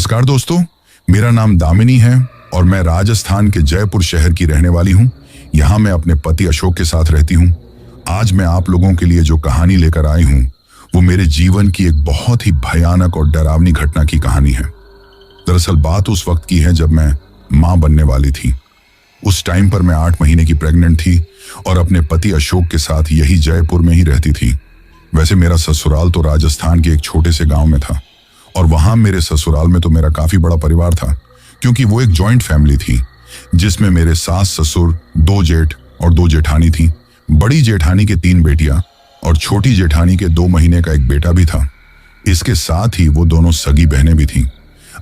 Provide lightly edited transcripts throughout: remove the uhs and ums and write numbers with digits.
नमस्कार दोस्तों, मेरा नाम दामिनी है और मैं राजस्थान के जयपुर शहर की रहने वाली हूँ। यहाँ मैं अपने पति अशोक के साथ रहती हूँ। आज मैं आप लोगों के लिए जो कहानी लेकर आई हूँ वो मेरे जीवन की एक बहुत ही भयानक और डरावनी घटना की कहानी है। दरअसल बात उस वक्त की है जब मैं माँ बनने वाली थी। उस टाइम पर मैं 8 महीने की प्रेग्नेंट थी और अपने पति अशोक के साथ यही जयपुर में ही रहती थी। वैसे मेरा ससुराल तो राजस्थान के एक छोटे से गांव में था और वहां मेरे ससुराल में तो मेरा काफी बड़ा परिवार था, क्योंकि वो एक जॉइंट फैमिली थी जिसमें मेरे सास ससुर, 2 जेठ और 2 जेठानी थी। बड़ी जेठानी के 3 बेटियां और छोटी जेठानी के 2 महीने का एक बेटा भी था। इसके साथ ही वो दोनों सगी बहनें भी थीं।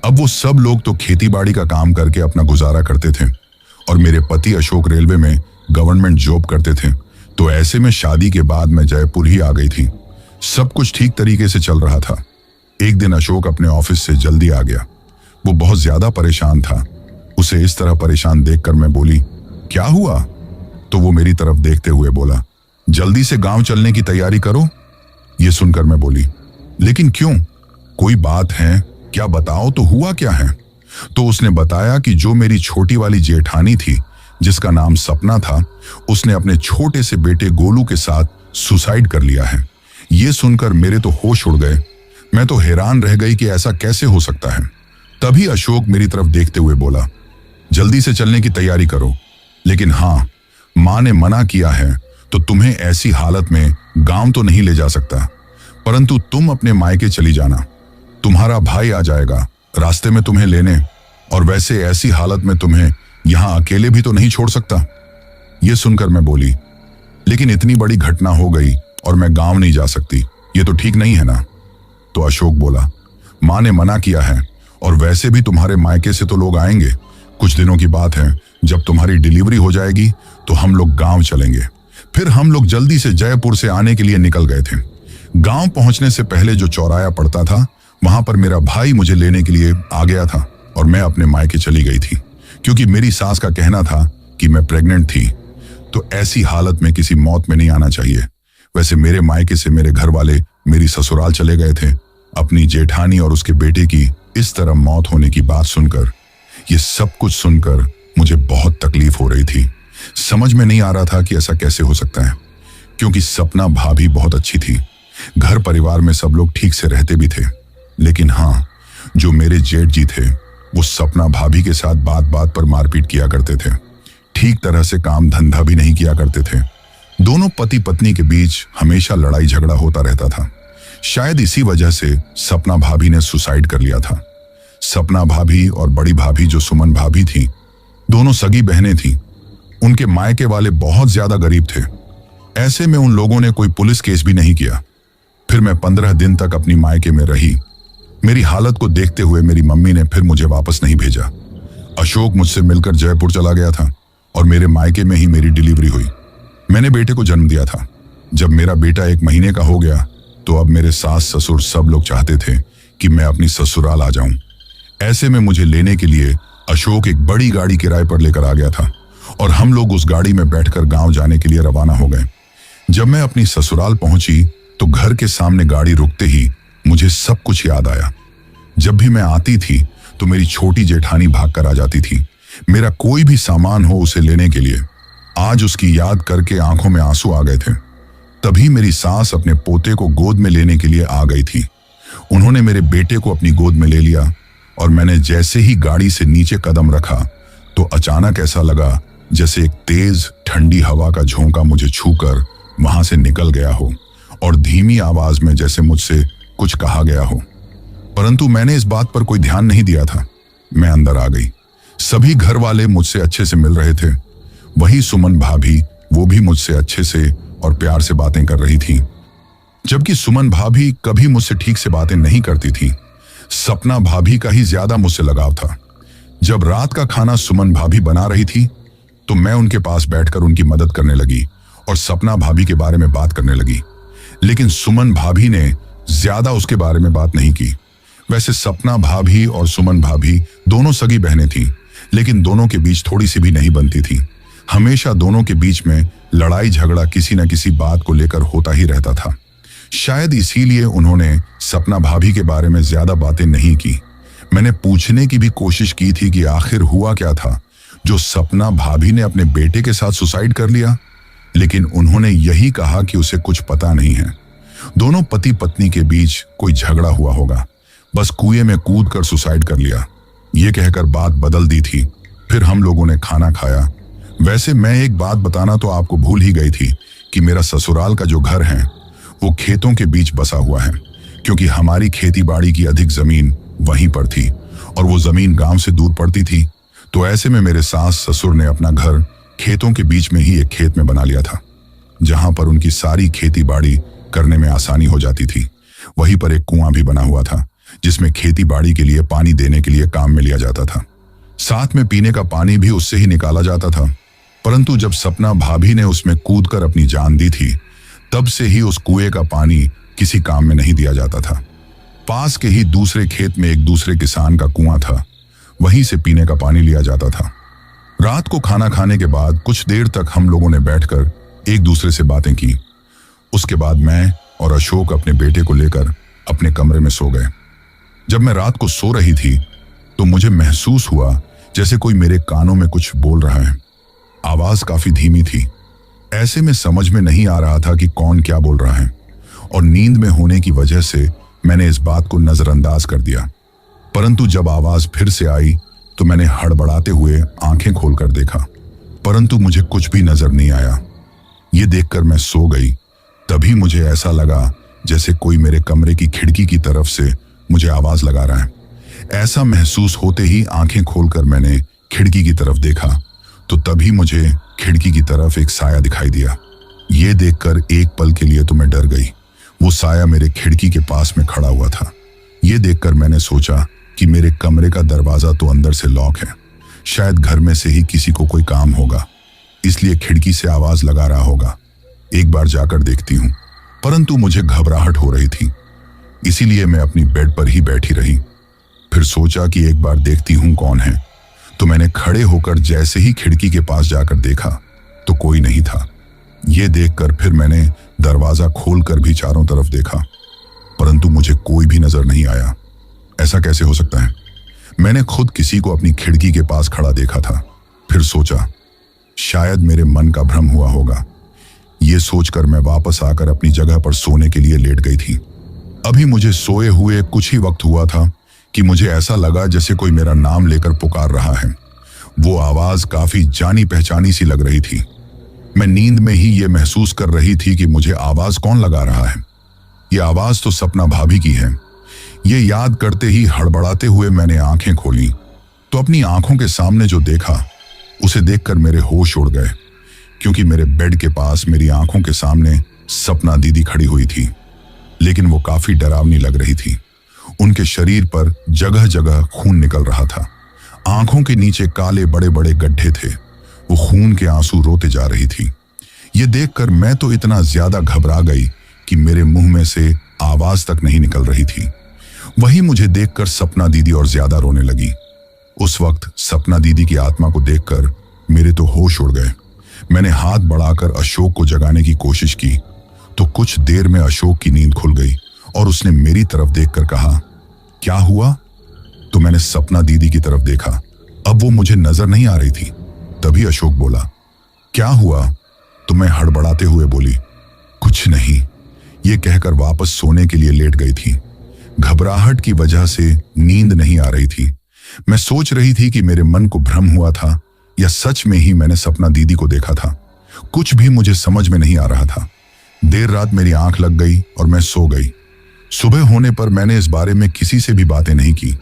अब वो सब लोग तो खेती बाड़ी का काम करके अपना गुजारा करते थे और मेरे पति अशोक रेलवे में गवर्नमेंट जॉब करते थे। तो ऐसे में शादी के बाद मैं जयपुर ही आ गई थी। सब कुछ ठीक तरीके से चल रहा था। एक दिन अशोक अपने ऑफिस से जल्दी आ गया। वो बहुत ज्यादा परेशान था। उसे इस तरह परेशान देखकर मैं बोली, क्या हुआ? तो वो मेरी तरफ देखते हुए बोला, जल्दी से गांव चलने की तैयारी करो। ये सुनकर मैं बोली, लेकिन क्यों? कोई बात है क्या? बताओ तो हुआ क्या है? तो उसने बताया कि जो मेरी छोटी वाली जेठानी थी जिसका नाम सपना था, उसने अपने छोटे से बेटे गोलू के साथ सुसाइड कर लिया है। ये सुनकर मेरे तो होश उड़ गए। मैं तो हैरान रह गई कि ऐसा कैसे हो सकता है। तभी अशोक मेरी तरफ देखते हुए बोला, जल्दी से चलने की तैयारी करो, लेकिन हाँ, माँ ने मना किया है तो तुम्हें ऐसी हालत में गांव तो नहीं ले जा सकता, परंतु तुम अपने मायके चली जाना। तुम्हारा भाई आ जाएगा रास्ते में तुम्हें लेने, और वैसे ऐसी हालत में तुम्हें यहां अकेले भी तो नहीं छोड़ सकता। यह सुनकर मैं बोली, लेकिन इतनी बड़ी घटना हो गई और मैं गांव नहीं जा सकती, ये तो ठीक नहीं है ना। तो अशोक बोला, माँ ने मना किया है और वैसे भी तुम्हारे मायके से तो लोग आएंगे। कुछ दिनों की बात है, जब तुम्हारी डिलीवरी हो जाएगी तो हम लोग गांव चलेंगे। फिर हम लोग जल्दी से जयपुर से आने के लिए निकल गए थे। गांव पहुंचने से पहले जो चौराया पड़ता था वहां पर मेरा भाई मुझे लेने के लिए आ गया था और मैं अपने मायके चली गई थी, क्योंकि मेरी सास का कहना था कि मैं प्रेग्नेंट थी तो ऐसी हालत में किसी मौत में नहीं आना चाहिए। वैसे मेरे मायके से मेरे घर वाले मेरी ससुराल चले गए थे। अपनी जेठानी और उसके बेटे की इस तरह मौत होने की बात सुनकर, ये सब कुछ सुनकर मुझे बहुत तकलीफ हो रही थी। समझ में नहीं आ रहा था कि ऐसा कैसे हो सकता है, क्योंकि सपना भाभी बहुत अच्छी थी। घर परिवार में सब लोग ठीक से रहते भी थे, लेकिन हाँ, जो मेरे जेठ जी थे वो सपना भाभी के साथ बात बात पर मारपीट किया करते थे। ठीक तरह से काम धंधा भी नहीं किया करते थे। दोनों पति पत्नी के बीच हमेशा लड़ाई झगड़ा होता रहता था। शायद इसी वजह से सपना भाभी ने सुसाइड कर लिया था। सपना भाभी और बड़ी भाभी जो सुमन भाभी थी, दोनों सगी बहनें थीं। उनके मायके वाले बहुत ज्यादा गरीब थे। ऐसे में उन लोगों ने कोई पुलिस केस भी नहीं किया। फिर मैं 15 दिन तक अपनी मायके में रही। मेरी हालत को देखते हुए मेरी मम्मी ने फिर मुझे वापस नहीं भेजा। अशोक मुझसे मिलकर जयपुर चला गया था और मेरे मायके में ही मेरी डिलीवरी हुई। मैंने बेटे को जन्म दिया था। जब मेरा बेटा 1 महीने का हो गया तो अब मेरे सास ससुर सब लोग चाहते थे कि मैं अपनी ससुराल आ जाऊं। ऐसे में मुझे लेने के लिए अशोक एक बड़ी गाड़ी किराए पर लेकर आ गया था और हम लोग उस गाड़ी में बैठकर गांव जाने के लिए रवाना हो गए। जब मैं अपनी ससुराल पहुंची तो घर के सामने गाड़ी रुकते ही मुझे सब कुछ याद आया। जब भी मैं आती थी तो मेरी छोटी जेठानी भागकर आ जाती थी, मेरा कोई भी सामान हो उसे लेने के लिए। आज उसकी याद करके आंखों में आंसू आ गए थे। तभी मेरी सास अपने पोते को गोद में लेने के लिए आ गई थी। उन्होंने मेरे बेटे को अपनी गोद में ले लिया और मैंने जैसे ही गाड़ी से नीचे कदम रखा तो अचानक ऐसा लगा जैसे एक तेज ठंडी हवा का झोंका मुझे छूकर वहां से निकल गया हो और धीमी आवाज में जैसे मुझसे कुछ कहा गया हो। परंतु मैंने इस बात पर कोई ध्यान नहीं दिया था। मैं अंदर आ गई। सभी घर वाले मुझसे अच्छे से मिल रहे थे। वही सुमन भाभी, वो भी मुझसे अच्छे से और प्यार से बातें कर रही थी, जबकि सुमन भाभी कभी मुझसे ठीक से बातें नहीं करती थी। सपना भाभी का ही ज्यादा मुझसे लगाव था। जब रात का खाना सुमन भाभी बना रही थी तो मैं उनके पास बैठकर उनकी मदद करने लगी और सपना भाभी के बारे में बात करने लगी, लेकिन सुमन भाभी ने ज्यादा उसके बारे में बात नहीं की। वैसे सपना भाभी और सुमन भाभी दोनों सगी बहनें थीं, लेकिन दोनों के बीच थोड़ी सी भी नहीं बनती थी। हमेशा दोनों के बीच में लड़ाई झगड़ा किसी न किसी बात को लेकर होता ही रहता था। शायद इसीलिए उन्होंने सपना भाभी के बारे में ज्यादा बातें नहीं की। मैंने पूछने की भी कोशिश की थी कि आखिर हुआ क्या था जो सपना भाभी ने अपने बेटे के साथ सुसाइड कर लिया, लेकिन उन्होंने यही कहा कि उसे कुछ पता नहीं है। दोनों पति पत्नी के बीच कोई झगड़ा हुआ होगा, बस कुएं में कूद कर सुसाइड कर लिया। ये कहकर बात बदल दी थी। फिर हम लोगों ने खाना खाया। वैसे मैं एक बात बताना तो आपको भूल ही गई थी कि मेरा ससुराल का जो घर है वो खेतों के बीच बसा हुआ है, क्योंकि हमारी खेती बाड़ी की अधिक जमीन वहीं पर थी और वो जमीन गांव से दूर पड़ती थी। तो ऐसे में मेरे सास ससुर ने अपना घर खेतों के बीच में ही एक खेत में बना लिया था, जहां पर उनकी सारी खेती बाड़ी करने में आसानी हो जाती थी। वहीं पर एक कुआं भी बना हुआ था, जिसमें खेती बाड़ी के लिए पानी देने के लिए काम में लिया जाता था। साथ में पीने का पानी भी उससे ही निकाला जाता था। परंतु जब सपना भाभी ने उसमें कूदकर अपनी जान दी थी, तब से ही उस कुएं का पानी किसी काम में नहीं दिया जाता था। पास के ही दूसरे खेत में एक दूसरे किसान का कुआं था, वहीं से पीने का पानी लिया जाता था। रात को खाना खाने के बाद कुछ देर तक हम लोगों ने बैठकर एक दूसरे से बातें की। उसके बाद मैं और अशोक अपने बेटे को लेकर अपने कमरे में सो गए। जब मैं रात को सो रही थी तो मुझे महसूस हुआ जैसे कोई मेरे कानों में कुछ बोल रहा है। आवाज काफी धीमी थी। ऐसे में समझ में नहीं आ रहा था कि कौन क्या बोल रहा है, और नींद में होने की वजह से मैंने इस बात को नजरअंदाज कर दिया। परंतु जब आवाज फिर से आई तो मैंने हड़बड़ाते हुए आंखें खोलकर देखा, परंतु मुझे कुछ भी नजर नहीं आया। ये देखकर मैं सो गई। तभी मुझे ऐसा लगा जैसे कोई मेरे कमरे की खिड़की की तरफ से मुझे आवाज लगा रहा है। ऐसा महसूस होते ही आंखें खोलकर मैंने खिड़की की तरफ देखा तो तभी मुझे खिड़की की तरफ एक साया दिखाई दिया। ये देखकर एक पल के लिए तो मैं डर गई। वो साया मेरे खिड़की के पास में खड़ा हुआ था। ये देखकर मैंने सोचा कि मेरे कमरे का दरवाजा तो अंदर से लॉक है, शायद घर में से ही किसी को कोई काम होगा, इसलिए खिड़की से आवाज लगा रहा होगा। एक बार जाकर देखती हूँ। परंतु मुझे घबराहट हो रही थी, इसीलिए मैं अपनी बेड पर ही बैठी रही। फिर सोचा कि एक बार देखती हूँ कौन है। तो मैंने खड़े होकर जैसे ही खिड़की के पास जाकर देखा तो कोई नहीं था। ये देखकर फिर मैंने दरवाजा खोलकर भी चारों तरफ देखा, परंतु मुझे कोई भी नजर नहीं आया। ऐसा कैसे हो सकता है? मैंने खुद किसी को अपनी खिड़की के पास खड़ा देखा था। फिर सोचा शायद मेरे मन का भ्रम हुआ होगा। ये सोचकर मैं वापस आकर अपनी जगह पर सोने के लिए लेट गई थी। अभी मुझे सोए हुए कुछ ही वक्त हुआ था कि मुझे ऐसा लगा जैसे कोई मेरा नाम लेकर पुकार रहा है। वो आवाज काफी जानी पहचानी सी लग रही थी। मैं नींद में ही ये महसूस कर रही थी कि मुझे आवाज कौन लगा रहा है। ये आवाज तो सपना भाभी की है। ये याद करते ही हड़बड़ाते हुए मैंने आंखें खोली तो अपनी आंखों के सामने जो देखा उसे देखकर मेरे होश उड़ गए, क्योंकि मेरे बेड के पास मेरी आंखों के सामने सपना दीदी खड़ी हुई थी, लेकिन वो काफी डरावनी लग रही थी। उनके शरीर पर जगह जगह खून निकल रहा था। आंखों के नीचे काले बड़े बड़े गड्ढे थे। वो खून के आंसू रोते जा रही थी। ये देखकर मैं तो इतना ज्यादा घबरा गई कि मेरे मुंह में से आवाज तक नहीं निकल रही थी। वहीं मुझे देखकर सपना दीदी और ज्यादा रोने लगी। उस वक्त सपना दीदी की आत्मा को देखकर मेरे तो होश उड़ गए। मैंने हाथ बढ़ाकर अशोक को जगाने की कोशिश की तो कुछ देर में अशोक की नींद खुल गई और उसने मेरी तरफ देखकर कहा, क्या हुआ? तो मैंने सपना दीदी की तरफ देखा। अब वो मुझे नजर नहीं आ रही थी। तभी अशोक बोला, क्या हुआ? तो मैं हड़बड़ाते हुए बोली, कुछ नहीं। ये कहकर वापस सोने के लिए लेट गई थी। घबराहट की वजह से नींद नहीं आ रही थी। मैं सोच रही थी कि मेरे मन को भ्रम हुआ था या सच में ही मैंने सपना दीदी को देखा था। कुछ भी मुझे समझ में नहीं आ रहा था। देर रात मेरी आंख लग गई और मैं सो गई। सुबह होने पर मैंने इस बारे में किसी से भी बातें नहीं की।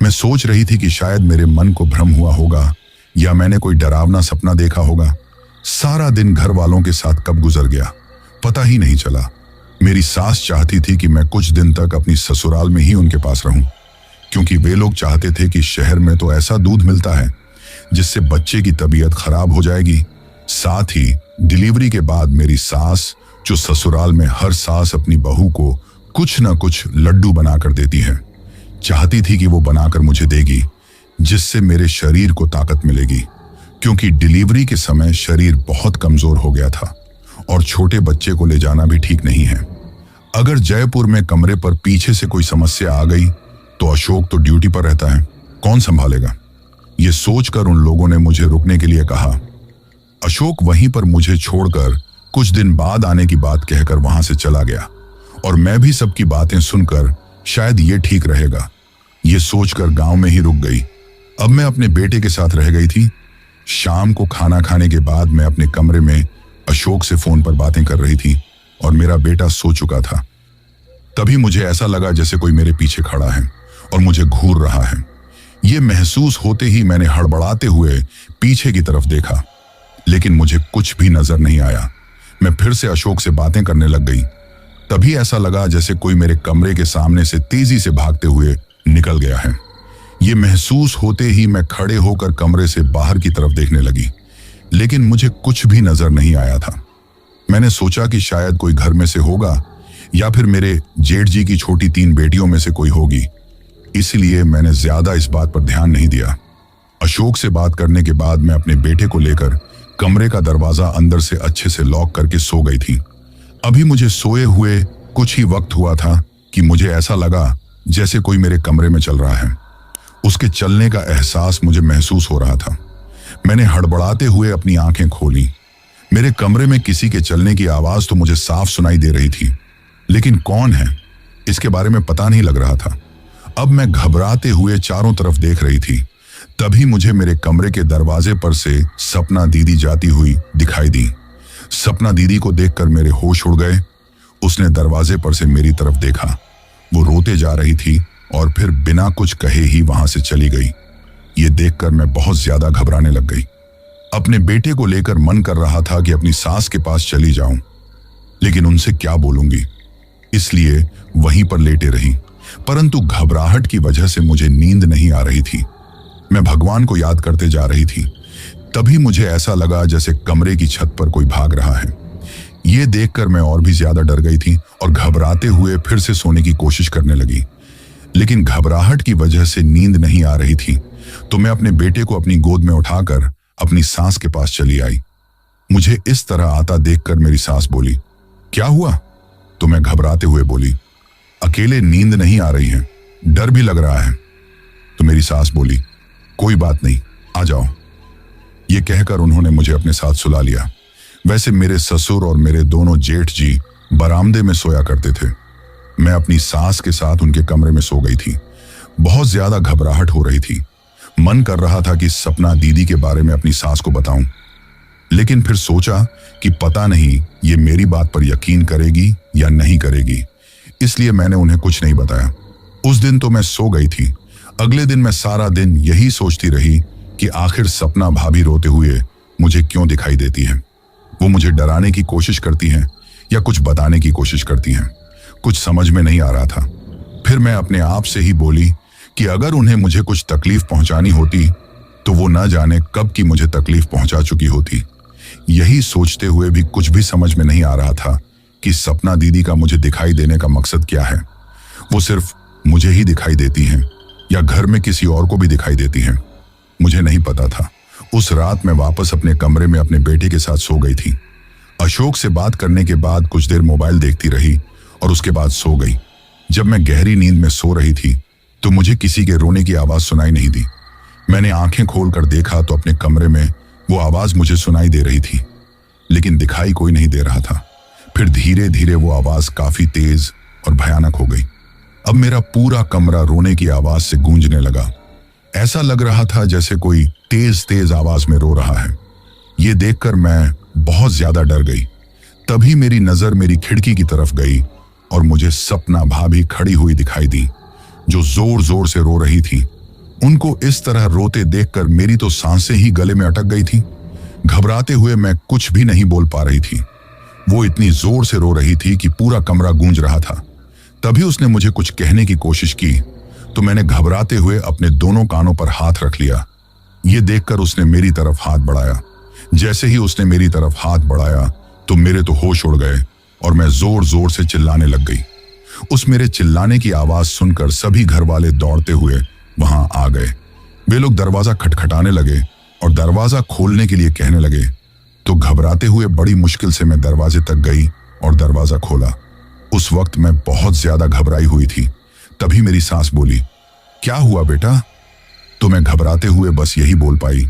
मैं सोच रही थी कि शायद मेरे मन को भ्रम हुआ होगा या मैंने कोई डरावना सपना देखा होगा। सारा दिन घर वालों के साथ कब गुजर गया पता ही नहीं चला। मेरी सास चाहती थी कि मैं कुछ दिन तक अपनी ससुराल में ही उनके पास रहूं, क्योंकि वे लोग चाहते थे कि शहर में तो ऐसा दूध मिलता है जिससे बच्चे की तबीयत खराब हो जाएगी। साथ ही डिलीवरी के बाद मेरी सास, जो ससुराल में हर सास अपनी बहू को कुछ न कुछ लड्डू बनाकर देती है, चाहती थी कि वो बनाकर मुझे देगी, जिससे मेरे शरीर को ताकत मिलेगी, क्योंकि डिलीवरी के समय शरीर बहुत कमजोर हो गया था और छोटे बच्चे को ले जाना भी ठीक नहीं है। अगर जयपुर में कमरे पर पीछे से कोई समस्या आ गई तो अशोक तो ड्यूटी पर रहता है, कौन संभालेगा? ये सोचकर उन लोगों ने मुझे रुकने के लिए कहा। अशोक वहीं पर मुझे छोड़कर कुछ दिन बाद आने की बात कहकर वहां से चला गया और मैं भी सबकी बातें सुनकर शायद ये ठीक रहेगा ये सोचकर गांव में ही रुक गई। अब मैं अपने बेटे के साथ रह गई थी। शाम को खाना खाने के बाद मैं अपने कमरे में अशोक से फोन पर बातें कर रही थी और मेरा बेटा सो चुका था। तभी मुझे ऐसा लगा जैसे कोई मेरे पीछे खड़ा है और मुझे घूर रहा है। ये महसूस होते ही मैंने हड़बड़ाते हुए पीछे की तरफ देखा, लेकिन मुझे कुछ भी नजर नहीं आया। मैं फिर से अशोक से बातें करने लग गई। तभी ऐसा लगा जैसे कोई मेरे कमरे के सामने से तेजी से भागते हुए निकल गया है। ये महसूस होते ही मैं खड़े होकर कमरे से बाहर की तरफ देखने लगी, लेकिन मुझे कुछ भी नजर नहीं आया था। मैंने सोचा कि शायद कोई घर में से होगा या फिर मेरे जेठ जी की छोटी 3 बेटियों में से कोई होगी, इसलिए मैंने ज्यादा इस बात पर ध्यान नहीं दिया। अशोक से बात करने के बाद मैं अपने बेटे को लेकर कमरे का दरवाजा अंदर से अच्छे से लॉक करके सो गई थी। अभी मुझे सोए हुए कुछ ही वक्त हुआ था कि मुझे ऐसा लगा जैसे कोई मेरे कमरे में चल रहा है। उसके चलने का एहसास मुझे महसूस हो रहा था। मैंने हड़बड़ाते हुए अपनी आंखें खोली। मेरे कमरे में किसी के चलने की आवाज तो मुझे साफ सुनाई दे रही थी, लेकिन कौन है इसके बारे में पता नहीं लग रहा था। अब मैं घबराते हुए चारों तरफ देख रही थी। तभी मुझे मेरे कमरे के दरवाजे पर से सपना दीदी जाती हुई दिखाई दी। सपना दीदी को देखकर मेरे होश उड़ गए। उसने दरवाजे पर से मेरी तरफ देखा। वो रोते जा रही थी और फिर बिना कुछ कहे ही वहां से चली गई। ये देखकर मैं बहुत ज्यादा घबराने लग गई। अपने बेटे को लेकर मन कर रहा था कि अपनी सास के पास चली जाऊं, लेकिन उनसे क्या बोलूंगी, इसलिए वहीं पर लेटे रही। परंतु घबराहट की वजह से मुझे नींद नहीं आ रही थी। मैं भगवान को याद करते जा रही थी। तभी मुझे ऐसा लगा जैसे कमरे की छत पर कोई भाग रहा है। ये देखकर मैं और भी ज्यादा डर गई थी और घबराते हुए फिर से सोने की कोशिश करने लगी, लेकिन घबराहट की वजह से नींद नहीं आ रही थी। तो मैं अपने बेटे को अपनी गोद में उठाकर अपनी सास के पास चली आई। मुझे इस तरह आता देखकर मेरी सास बोली, क्या हुआ? तो मैं घबराते हुए बोली, अकेले नींद नहीं आ रही है, डर भी लग रहा है। तो मेरी सास बोली, कोई बात नहीं, आ जाओ। ये कहकर उन्होंने मुझे अपने साथ सुला लिया। वैसे मेरे ससुर और मेरे दोनों जेठ जी बरामदे में सोया करते थे। मैं अपनी सास के साथ उनके कमरे में सो गई थी। बहुत ज्यादा घबराहट हो रही थी। मन कर रहा था कि सपना दीदी के बारे में अपनी सास को बताऊं, लेकिन फिर सोचा कि पता नहीं ये मेरी बात पर यकीन करेगी या नहीं करेगी, इसलिए मैंने उन्हें कुछ नहीं बताया। उस दिन तो मैं सो गई थी। अगले दिन मैं सारा दिन यही सोचती रही कि आखिर सपना भाभी रोते हुए मुझे क्यों दिखाई देती है। वो मुझे डराने की कोशिश करती हैं या कुछ बताने की कोशिश करती हैं, कुछ समझ में नहीं आ रहा था। फिर मैं अपने आप से ही बोली कि अगर उन्हें मुझे कुछ तकलीफ पहुंचानी होती तो वो न जाने कब की मुझे तकलीफ पहुंचा चुकी होती। यही सोचते हुए भी कुछ भी समझ में नहीं आ रहा था कि सपना दीदी का मुझे दिखाई देने का मकसद क्या है। वो सिर्फ मुझे ही दिखाई देती हैं या घर में किसी और को भी दिखाई देती हैं, मुझे नहीं पता था। उस रात मैं वापस अपने कमरे में अपने बेटे के साथ सो गई थी। अशोक से बात करने के बाद कुछ देर मोबाइल देखती रही और उसके बाद सो गई। जब मैं गहरी नींद में सो रही थी तो मुझे किसी के रोने की आवाज सुनाई नहीं दी। मैंने आंखें खोलकर देखा तो अपने कमरे में वो आवाज मुझे सुनाई दे रही थी, लेकिन दिखाई कोई नहीं दे रहा था। फिर धीरे धीरे वो आवाज काफी तेज और भयानक हो गई। अब मेरा पूरा कमरा रोने की आवाज से गूंजने लगा। ऐसा लग रहा था जैसे कोई तेज तेज आवाज में रो रहा है। ये देखकर मैं बहुत ज्यादा डर गई। तभी मेरी नजर मेरी खिड़की की तरफ गई और मुझे सपना भाभी खड़ी हुई दिखाई दी, जो जोर जोर से रो रही थी। उनको इस तरह रोते देखकर मेरी तो सांसें ही गले में अटक गई थी। घबराते हुए मैं कुछ भी नहीं बोल पा रही थी। वो इतनी जोर से रो रही थी कि पूरा कमरा गूंज रहा था। तभी उसने मुझे कुछ कहने की कोशिश की तो मैंने घबराते हुए अपने दोनों कानों पर हाथ रख लिया। ये देखकर उसने मेरी तरफ हाथ बढ़ाया। जैसे ही उसने मेरी तरफ हाथ बढ़ाया तो मेरे तो होश उड़ गए और मैं जोर जोर से चिल्लाने लग गई। उस मेरे चिल्लाने की आवाज सुनकर सभी घर वाले दौड़ते हुए वहां आ गए। वे लोग दरवाजा खटखटाने लगे और दरवाजा खोलने के लिए कहने लगे। तो घबराते हुए बड़ी मुश्किल से मैं दरवाजे तक गई और दरवाजा खोला। उस वक्त मैं बहुत ज्यादा घबराई हुई थी। तभी मेरी सास बोली, क्या हुआ बेटा? तो मैं घबराते हुए बस यही बोल पाई,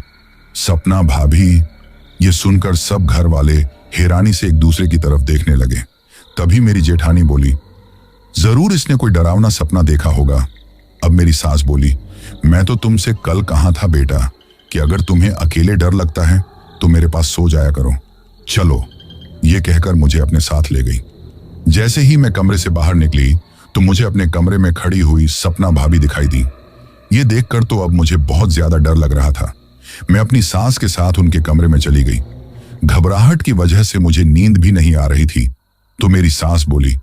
सपना भाभी। ये सुनकर सब घर वाले हैरानी से एक दूसरे की तरफ देखने लगे। तभी मेरी जेठानी बोली, जरूर इसने कोई डरावना सपना देखा होगा। अब मेरी सास बोली, मैं तो तुमसे कल कहा था बेटा कि अगर तुम्हें अकेले डर लगता है तो मेरे पास सो जाया करो। चलो, ये कहकर मुझे अपने साथ ले गई। जैसे ही मैं कमरे से बाहर निकली तो मुझे अपने कमरे में खड़ी हुई सपना भाभी दिखाई दी। ये देखकर तो अब मुझे बहुत ज्यादा डर लग रहा था। मैं अपनी सास के साथ उनके कमरे में चली गई। घबराहट की वजह से मुझे नींद भी नहीं आ रही थी। तो मेरी सास बोली,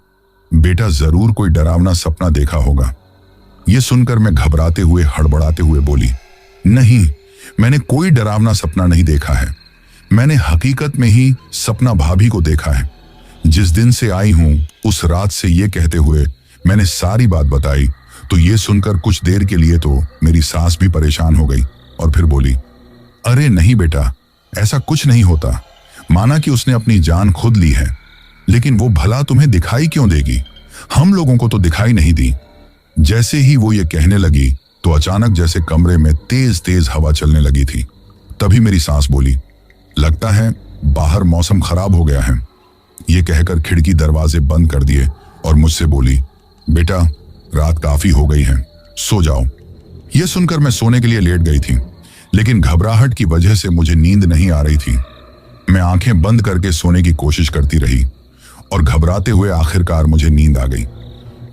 बेटा जरूर कोई डरावना सपना देखा होगा। यह सुनकर मैं घबराते हुए हड़बड़ाते हुए बोली, नहीं, मैंने कोई डरावना सपना नहीं देखा है। मैंने हकीकत में ही सपना भाभी को देखा है। जिस दिन से आई हूं उस रात से ये कहते हुए मैंने सारी बात बताई। तो ये सुनकर कुछ देर के लिए तो मेरी सास भी परेशान हो गई और फिर बोली, अरे नहीं बेटा, ऐसा कुछ नहीं होता। माना कि उसने अपनी जान खुद ली है, लेकिन वो भला तुम्हें दिखाई क्यों देगी? हम लोगों को तो दिखाई नहीं दी। जैसे ही वो ये कहने लगी तो अचानक जैसे कमरे में तेज तेज हवा चलने लगी थी। तभी मेरी सास बोली, लगता है बाहर मौसम खराब हो गया है। ये कहकर खिड़की दरवाजे बंद कर दिए और मुझसे बोली, बेटा रात काफी हो गई है, सो जाओ। यह सुनकर मैं सोने के लिए लेट गई थी, लेकिन घबराहट की वजह से मुझे नींद नहीं आ रही थी। मैं आंखें बंद करके सोने की कोशिश करती रही और घबराते हुए आखिरकार मुझे नींद आ गई।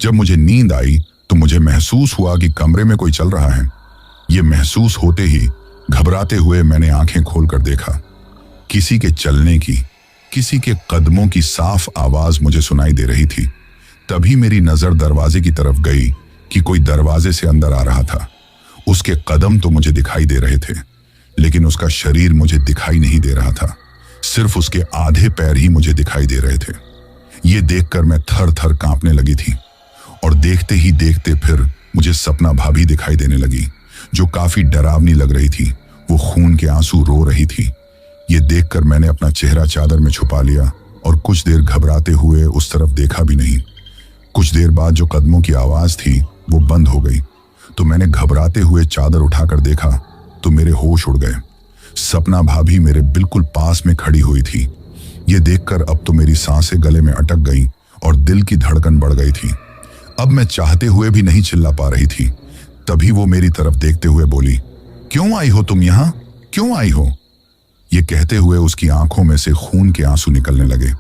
जब मुझे नींद आई तो मुझे महसूस हुआ कि कमरे में कोई चल रहा है। यह महसूस होते ही घबराते हुए मैंने आंखें खोलकर देखा। किसी के चलने की, किसी के कदमों की साफ आवाज मुझे सुनाई दे रही थी। तभी मेरी नजर दरवाजे की तरफ गई कि कोई दरवाजे से अंदर आ रहा था। उसके कदम तो मुझे दिखाई दे रहे थे, लेकिन उसका शरीर मुझे दिखाई नहीं दे रहा था। सिर्फ उसके आधे पैर ही मुझे दिखाई दे रहे थे। ये देखकर मैं थर थर कांपने लगी थी और देखते ही देखते फिर मुझे सपना भाभी दिखाई देने लगी, जो काफी डरावनी लग रही थी। वो खून के आंसू रो रही थी। ये देखकर मैंने अपना चेहरा चादर में छुपा लिया और कुछ देर घबराते हुए उस तरफ देखा भी नहीं। कुछ देर बाद जो कदमों की आवाज थी वो बंद हो गई, तो मैंने घबराते हुए चादर उठाकर देखा तो मेरे होश उड़ गए। सपना भाभी मेरे बिल्कुल पास में खड़ी हुई थी। ये देखकर अब तो मेरी सांसें गले में अटक गईं और दिल की धड़कन बढ़ गई थी। अब मैं चाहते हुए भी नहीं चिल्ला पा रही थी। तभी वो मेरी तरफ देखते हुए बोली, क्यों आई हो तुम यहाँ? क्यों आई हो? ये कहते हुए उसकी आंखों में से खून के आंसू निकलने लगे।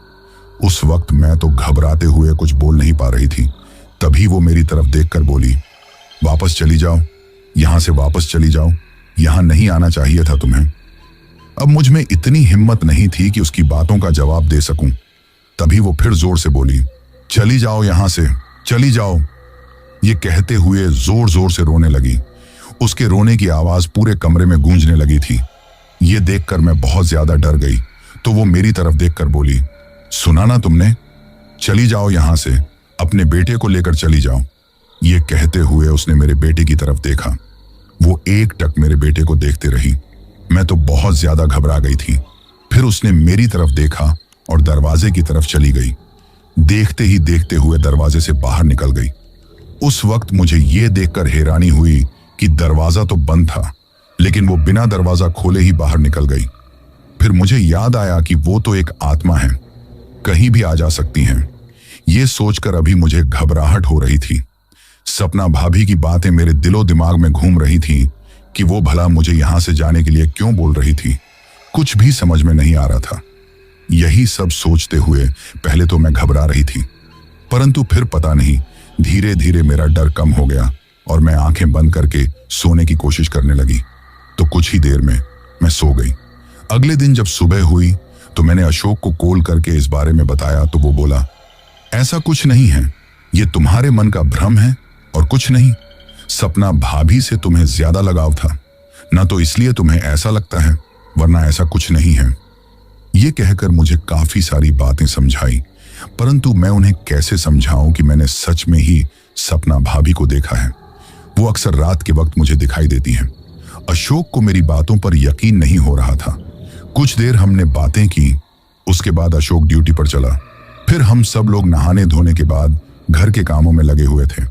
उस वक्त मैं तो घबराते हुए कुछ बोल नहीं पा रही थी। तभी वो मेरी तरफ देखकर बोली, वापस चली जाओ, यहां से वापस चली जाओ, यहां नहीं आना चाहिए था तुम्हें। अब मुझ में इतनी हिम्मत नहीं थी कि उसकी बातों का जवाब दे सकूं। तभी वो फिर जोर से बोली, चली जाओ यहां से, चली जाओ। ये कहते हुए जोर जोर से रोने लगी। उसके रोने की आवाज पूरे कमरे में गूंजने लगी थी। ये देखकर मैं बहुत ज्यादा डर गई। तो वो मेरी तरफ देखकर बोली, सुना ना तुमने, चली जाओ यहां से, अपने बेटे को लेकर चली जाओ। ये कहते हुए उसने मेरे बेटे की तरफ देखा। वो एक टक मेरे बेटे को देखते रही। मैं तो बहुत ज्यादा घबरा गई थी। फिर उसने मेरी तरफ देखा और दरवाजे की तरफ चली गई। देखते ही देखते हुए दरवाजे से बाहर निकल गई। उस वक्त मुझे ये देखकर हैरानी हुई कि दरवाजा तो बंद था, लेकिन वो बिना दरवाजा खोले ही बाहर निकल गई। फिर मुझे याद आया कि वो तो एक आत्मा है, कहीं भी आ जा सकती हैं। ये सोचकर अभी मुझे घबराहट हो रही थी। सपना भाभी की बातें मेरे दिलो दिमाग में घूम रही थी कि वो भला मुझे यहां से जाने के लिए क्यों बोल रही थी। कुछ भी समझ में नहीं आ रहा था। यही सब सोचते हुए पहले तो मैं घबरा रही थी, परंतु फिर पता नहीं धीरे धीरे मेरा डर कम हो गया और मैं आंखें बंद करके सोने की कोशिश करने लगी। तो कुछ ही देर में मैं सो गई। अगले दिन जब सुबह हुई तो मैंने अशोक को कॉल करके इस बारे में बताया तो वो बोला, ऐसा कुछ नहीं है, ये तुम्हारे मन का भ्रम है और कुछ नहीं। सपना भाभी से तुम्हें ज्यादा लगाव था ना, तो इसलिए तुम्हें ऐसा लगता है, वरना ऐसा कुछ नहीं है। ये कहकर मुझे काफी सारी बातें समझाई, परंतु मैं उन्हें कैसे समझाऊं कि मैंने सच में ही सपना भाभी को देखा है। वो अक्सर रात के वक्त मुझे दिखाई देती हैं। अशोक को मेरी बातों पर यकीन नहीं हो रहा था। कुछ देर हमने बातें की, उसके बाद अशोक ड्यूटी पर चला। फिर हम सब लोग नहाने धोने के बाद घर के कामों में लगे हुए थे।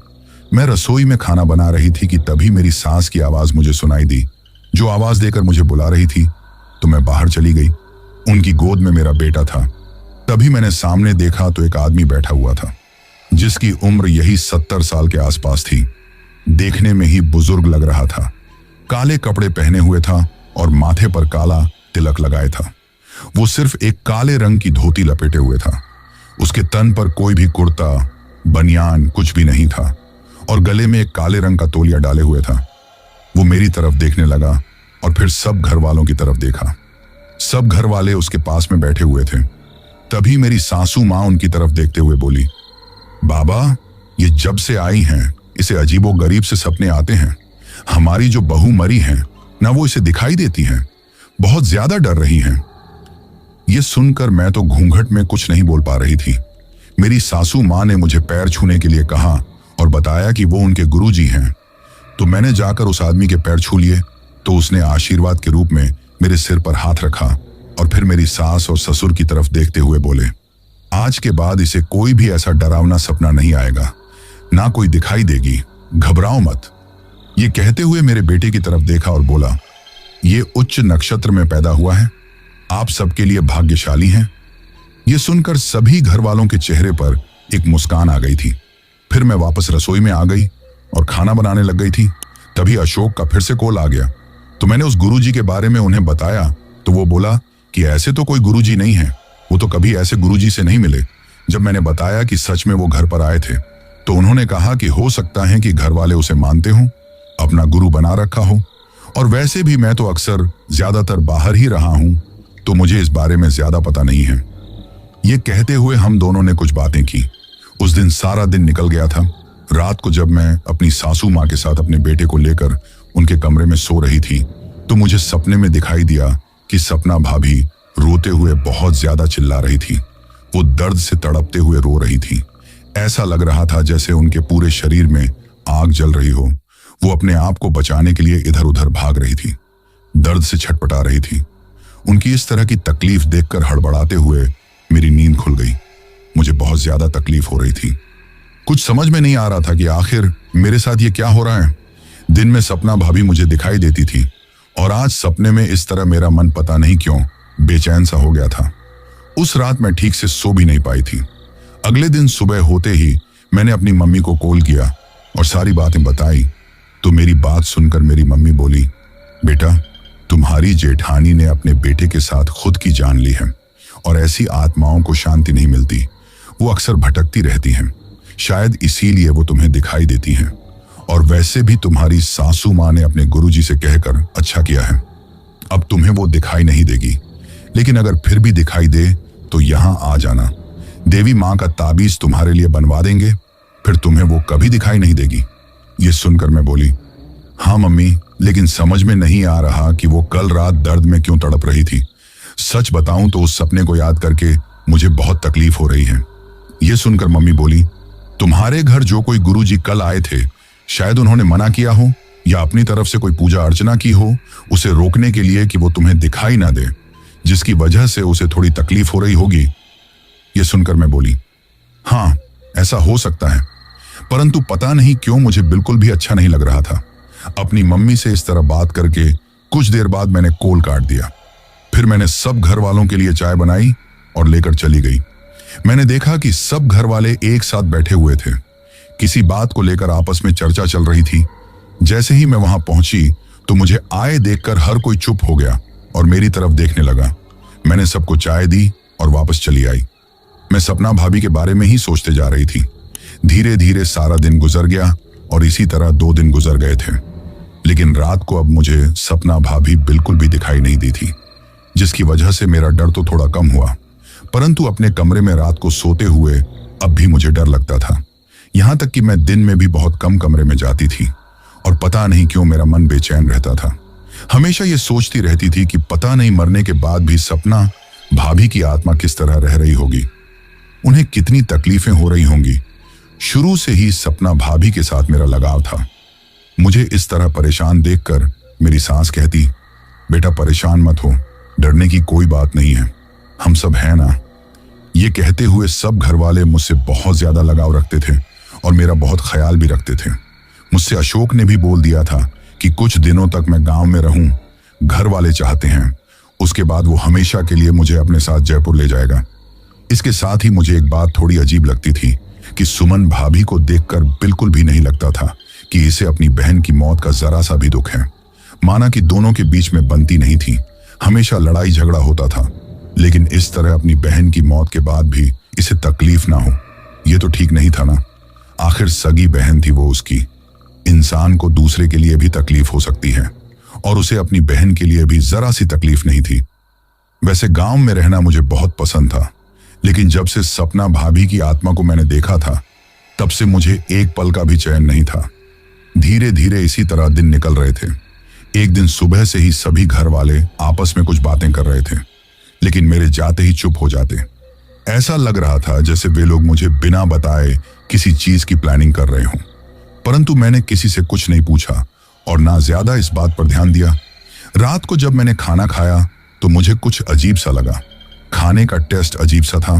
मैं रसोई में खाना बना रही थी कि तभी मेरी सास की आवाज मुझे सुनाई दी, जो आवाज देकर मुझे बुला रही थी। तो मैं बाहर चली गई। उनकी गोद में मेरा बेटा था। तभी मैंने सामने देखा तो एक आदमी बैठा हुआ था, जिसकी उम्र यही 70 साल के आसपास थी। देखने में ही बुजुर्ग लग रहा था। काले कपड़े पहने हुए था और माथे पर काला तिलक लगाए था। वो सिर्फ एक काले रंग की धोती लपेटे हुए था। उसके तन पर कोई भी कुर्ता, बनियान कुछ भी नहीं था और गले में एक काले रंग का तौलिया डाले हुए था। वो मेरी तरफ देखने लगा और फिर सब घर वालों की तरफ देखा। सब घर वाले उसके पास में बैठे हुए थे। तभी मेरी सासू माँ उनकी तरफ देखते हुए बोली, बाबा, ये जब से आई हैं इसे अजीबो गरीब से सपने आते हैं। हमारी जो बहू मरी है ना, वो इसे दिखाई देती हैं। बहुत ज्यादा डर रही हैं। ये सुनकर मैं तो घूंघट में कुछ नहीं बोल पा रही थी। मेरी सासू माँ ने मुझे पैर छूने के लिए कहा और बताया कि वो उनके गुरुजी हैं। तो मैंने जाकर उस आदमी के पैर छू लिए। तो उसने आशीर्वाद के रूप में मेरे सिर पर हाथ रखा और फिर मेरी सास और ससुर की तरफ देखते हुए बोले, आज के बाद इसे कोई भी ऐसा डरावना सपना नहीं आएगा, ना कोई दिखाई देगी, घबराओ मत। ये कहते हुए मेरे बेटे की तरफ देखा और बोला, ये उच्च नक्षत्र में पैदा हुआ है, आप सबके लिए भाग्यशाली हैं। ये सुनकर सभी घर वालों के चेहरे पर एक मुस्कान आ गई थी। फिर मैं वापस रसोई में आ गई और खाना बनाने लग गई थी। तभी अशोक का फिर से कॉल आ गया। तो मैंने उस गुरुजी के बारे में उन्हें बताया तो वो बोला कि ऐसे तो कोई गुरुजी नहीं है, वो तो कभी ऐसे गुरुजी से नहीं मिले। जब मैंने बताया कि सच में वो घर पर आए थे तो उन्होंने कहा कि हो सकता है कि घर वाले उसे मानते हों, अपना गुरु बना रखा हो, और वैसे भी मैं तो अक्सर ज्यादातर बाहर ही रहा हूं, तो मुझे इस बारे में ज्यादा पता नहीं है। ये कहते हुए हम दोनों ने कुछ बातें की। उस दिन सारा दिन निकल गया था। रात को जब मैं अपनी सासू माँ के साथ अपने बेटे को लेकर उनके कमरे में सो रही थी तो मुझे सपने में दिखाई दिया कि सपना भाभी रोते हुए बहुत ज्यादा चिल्ला रही थी। वो दर्द से तड़पते हुए रो रही थी। ऐसा लग रहा था जैसे उनके पूरे शरीर में आग जल रही हो। वो अपने आप को बचाने के लिए इधर उधर भाग रही थी, दर्द से छटपटा रही थी। उनकी इस तरह की तकलीफ देखकर हड़बड़ाते हुए मेरी नींद खुल गई। मुझे बहुत ज्यादा तकलीफ हो रही थी। कुछ समझ में नहीं आ रहा था कि आखिर मेरे साथ ये क्या हो रहा है। दिन में सपना भाभी मुझे दिखाई देती थी और आज सपने में इस तरह मेरा मन पता नहीं क्यों बेचैन सा हो गया था। उस रात मैं ठीक से सो भी नहीं पाई थी। अगले दिन सुबह होते ही मैंने अपनी मम्मी को कॉल किया और सारी बातें बताई। तो मेरी बात सुनकर मेरी मम्मी बोली, बेटा, तुम्हारी जेठानी ने अपने बेटे के साथ खुद की जान ली है और ऐसी आत्माओं को शांति नहीं मिलती। वो अक्सर भटकती रहती हैं, शायद इसीलिए वो तुम्हें दिखाई देती हैं। और वैसे भी तुम्हारी सासू माँ ने अपने गुरुजी से कहकर अच्छा किया है। अब तुम्हें वो दिखाई नहीं देगी, लेकिन अगर फिर भी दिखाई दे तो यहाँ आ जाना। देवी माँ का ताबीज तुम्हारे लिए बनवा देंगे, फिर तुम्हें वो कभी दिखाई नहीं देगी। ये सुनकर मैं बोली, हाँ मम्मी, लेकिन समझ में नहीं आ रहा कि वो कल रात दर्द में क्यों तड़प रही थी। सच बताऊं तो उस सपने को याद करके मुझे बहुत तकलीफ हो रही है। ये सुनकर मम्मी बोली, तुम्हारे घर जो कोई गुरुजी कल आए थे, शायद उन्होंने मना किया हो या अपनी तरफ से कोई पूजा अर्चना की हो उसे रोकने के लिए कि वो तुम्हें दिखाई ना दे, जिसकी वजह से उसे थोड़ी तकलीफ हो रही होगी। ये सुनकर मैं बोली, हाँ ऐसा हो सकता है, परंतु पता नहीं क्यों मुझे बिल्कुल भी अच्छा नहीं लग रहा था। अपनी मम्मी से इस तरह बात करके कुछ देर बाद मैंने कॉल काट दिया। फिर मैंने सब घर वालों के लिए चाय बनाई और लेकर चली गई। मैंने देखा कि सब घर वाले एक साथ बैठे हुए थे। किसी बात को लेकर आपस में चर्चा चल रही थी। जैसे ही मैं वहां पहुंची तो मुझे आए देखकर हर कोई चुप हो गया और मेरी तरफ देखने लगा। मैंने सबको चाय दी और वापस चली आई। मैं सपना भाभी के बारे में ही सोचते जा रही थी। धीरे धीरे सारा दिन गुजर गया और इसी तरह 2 दिन गुजर गए थे। लेकिन रात को अब मुझे सपना भाभी बिल्कुल भी दिखाई नहीं दी थी, जिसकी वजह से मेरा डर तो थोड़ा कम हुआ। परंतु अपने कमरे में रात को सोते हुए अब भी मुझे डर लगता था। यहां तक कि मैं दिन में भी बहुत कम कमरे में जाती थी और पता नहीं क्यों मेरा मन बेचैन रहता था। हमेशा ये सोचती रहती थी कि पता नहीं मरने के बाद भी सपना भाभी की आत्मा किस तरह रह रही होगी, उन्हें कितनी तकलीफें हो रही होंगी। शुरू से ही सपना भाभी के साथ मेरा लगाव था। मुझे इस तरह परेशान देखकर मेरी सास कहती, बेटा परेशान मत हो, डरने की कोई बात नहीं है, हम सब हैं ना। ये कहते हुए सब घर वाले मुझसे बहुत ज्यादा लगाव रखते थे और मेरा बहुत ख्याल भी रखते थे। मुझसे अशोक ने भी बोल दिया था कि कुछ दिनों तक मैं गांव में रहूं, घर वाले चाहते हैं। उसके बाद वो हमेशा के लिए मुझे अपने साथ जयपुर ले जाएगा। इसके साथ ही मुझे एक बात थोड़ी अजीब लगती थी कि सुमन भाभी को देखकर बिल्कुल भी नहीं लगता था कि इसे अपनी बहन की मौत का जरा सा भी दुख है। माना कि दोनों के बीच में बनती नहीं थी, हमेशा लड़ाई झगड़ा होता था, लेकिन इस तरह अपनी बहन की मौत के बाद भी इसे तकलीफ ना हो, यह तो ठीक नहीं था ना। आखिर सगी बहन थी वो उसकी। इंसान को दूसरे के लिए भी तकलीफ हो सकती है, और उसे अपनी बहन के लिए भी जरा सी तकलीफ नहीं थी। वैसे गांव में रहना मुझे बहुत पसंद था, लेकिन जब से सपना भाभी की आत्मा को मैंने देखा था, तब से मुझे एक पल का भी चैन नहीं था। धीरे धीरे इसी तरह दिन निकल रहे थे। एक दिन सुबह से ही सभी घर वाले आपस में कुछ बातें कर रहे थे, लेकिन मेरे जाते ही चुप हो जाते। ऐसा लग रहा था जैसे वे लोग मुझे बिना बताए किसी चीज की प्लानिंग कर रहे हों। परंतु मैंने किसी से कुछ नहीं पूछा और ना ज्यादा इस बात पर ध्यान दिया। रात को जब मैंने खाना खाया तो मुझे कुछ अजीब सा लगा। खाने का टेस्ट अजीब सा था।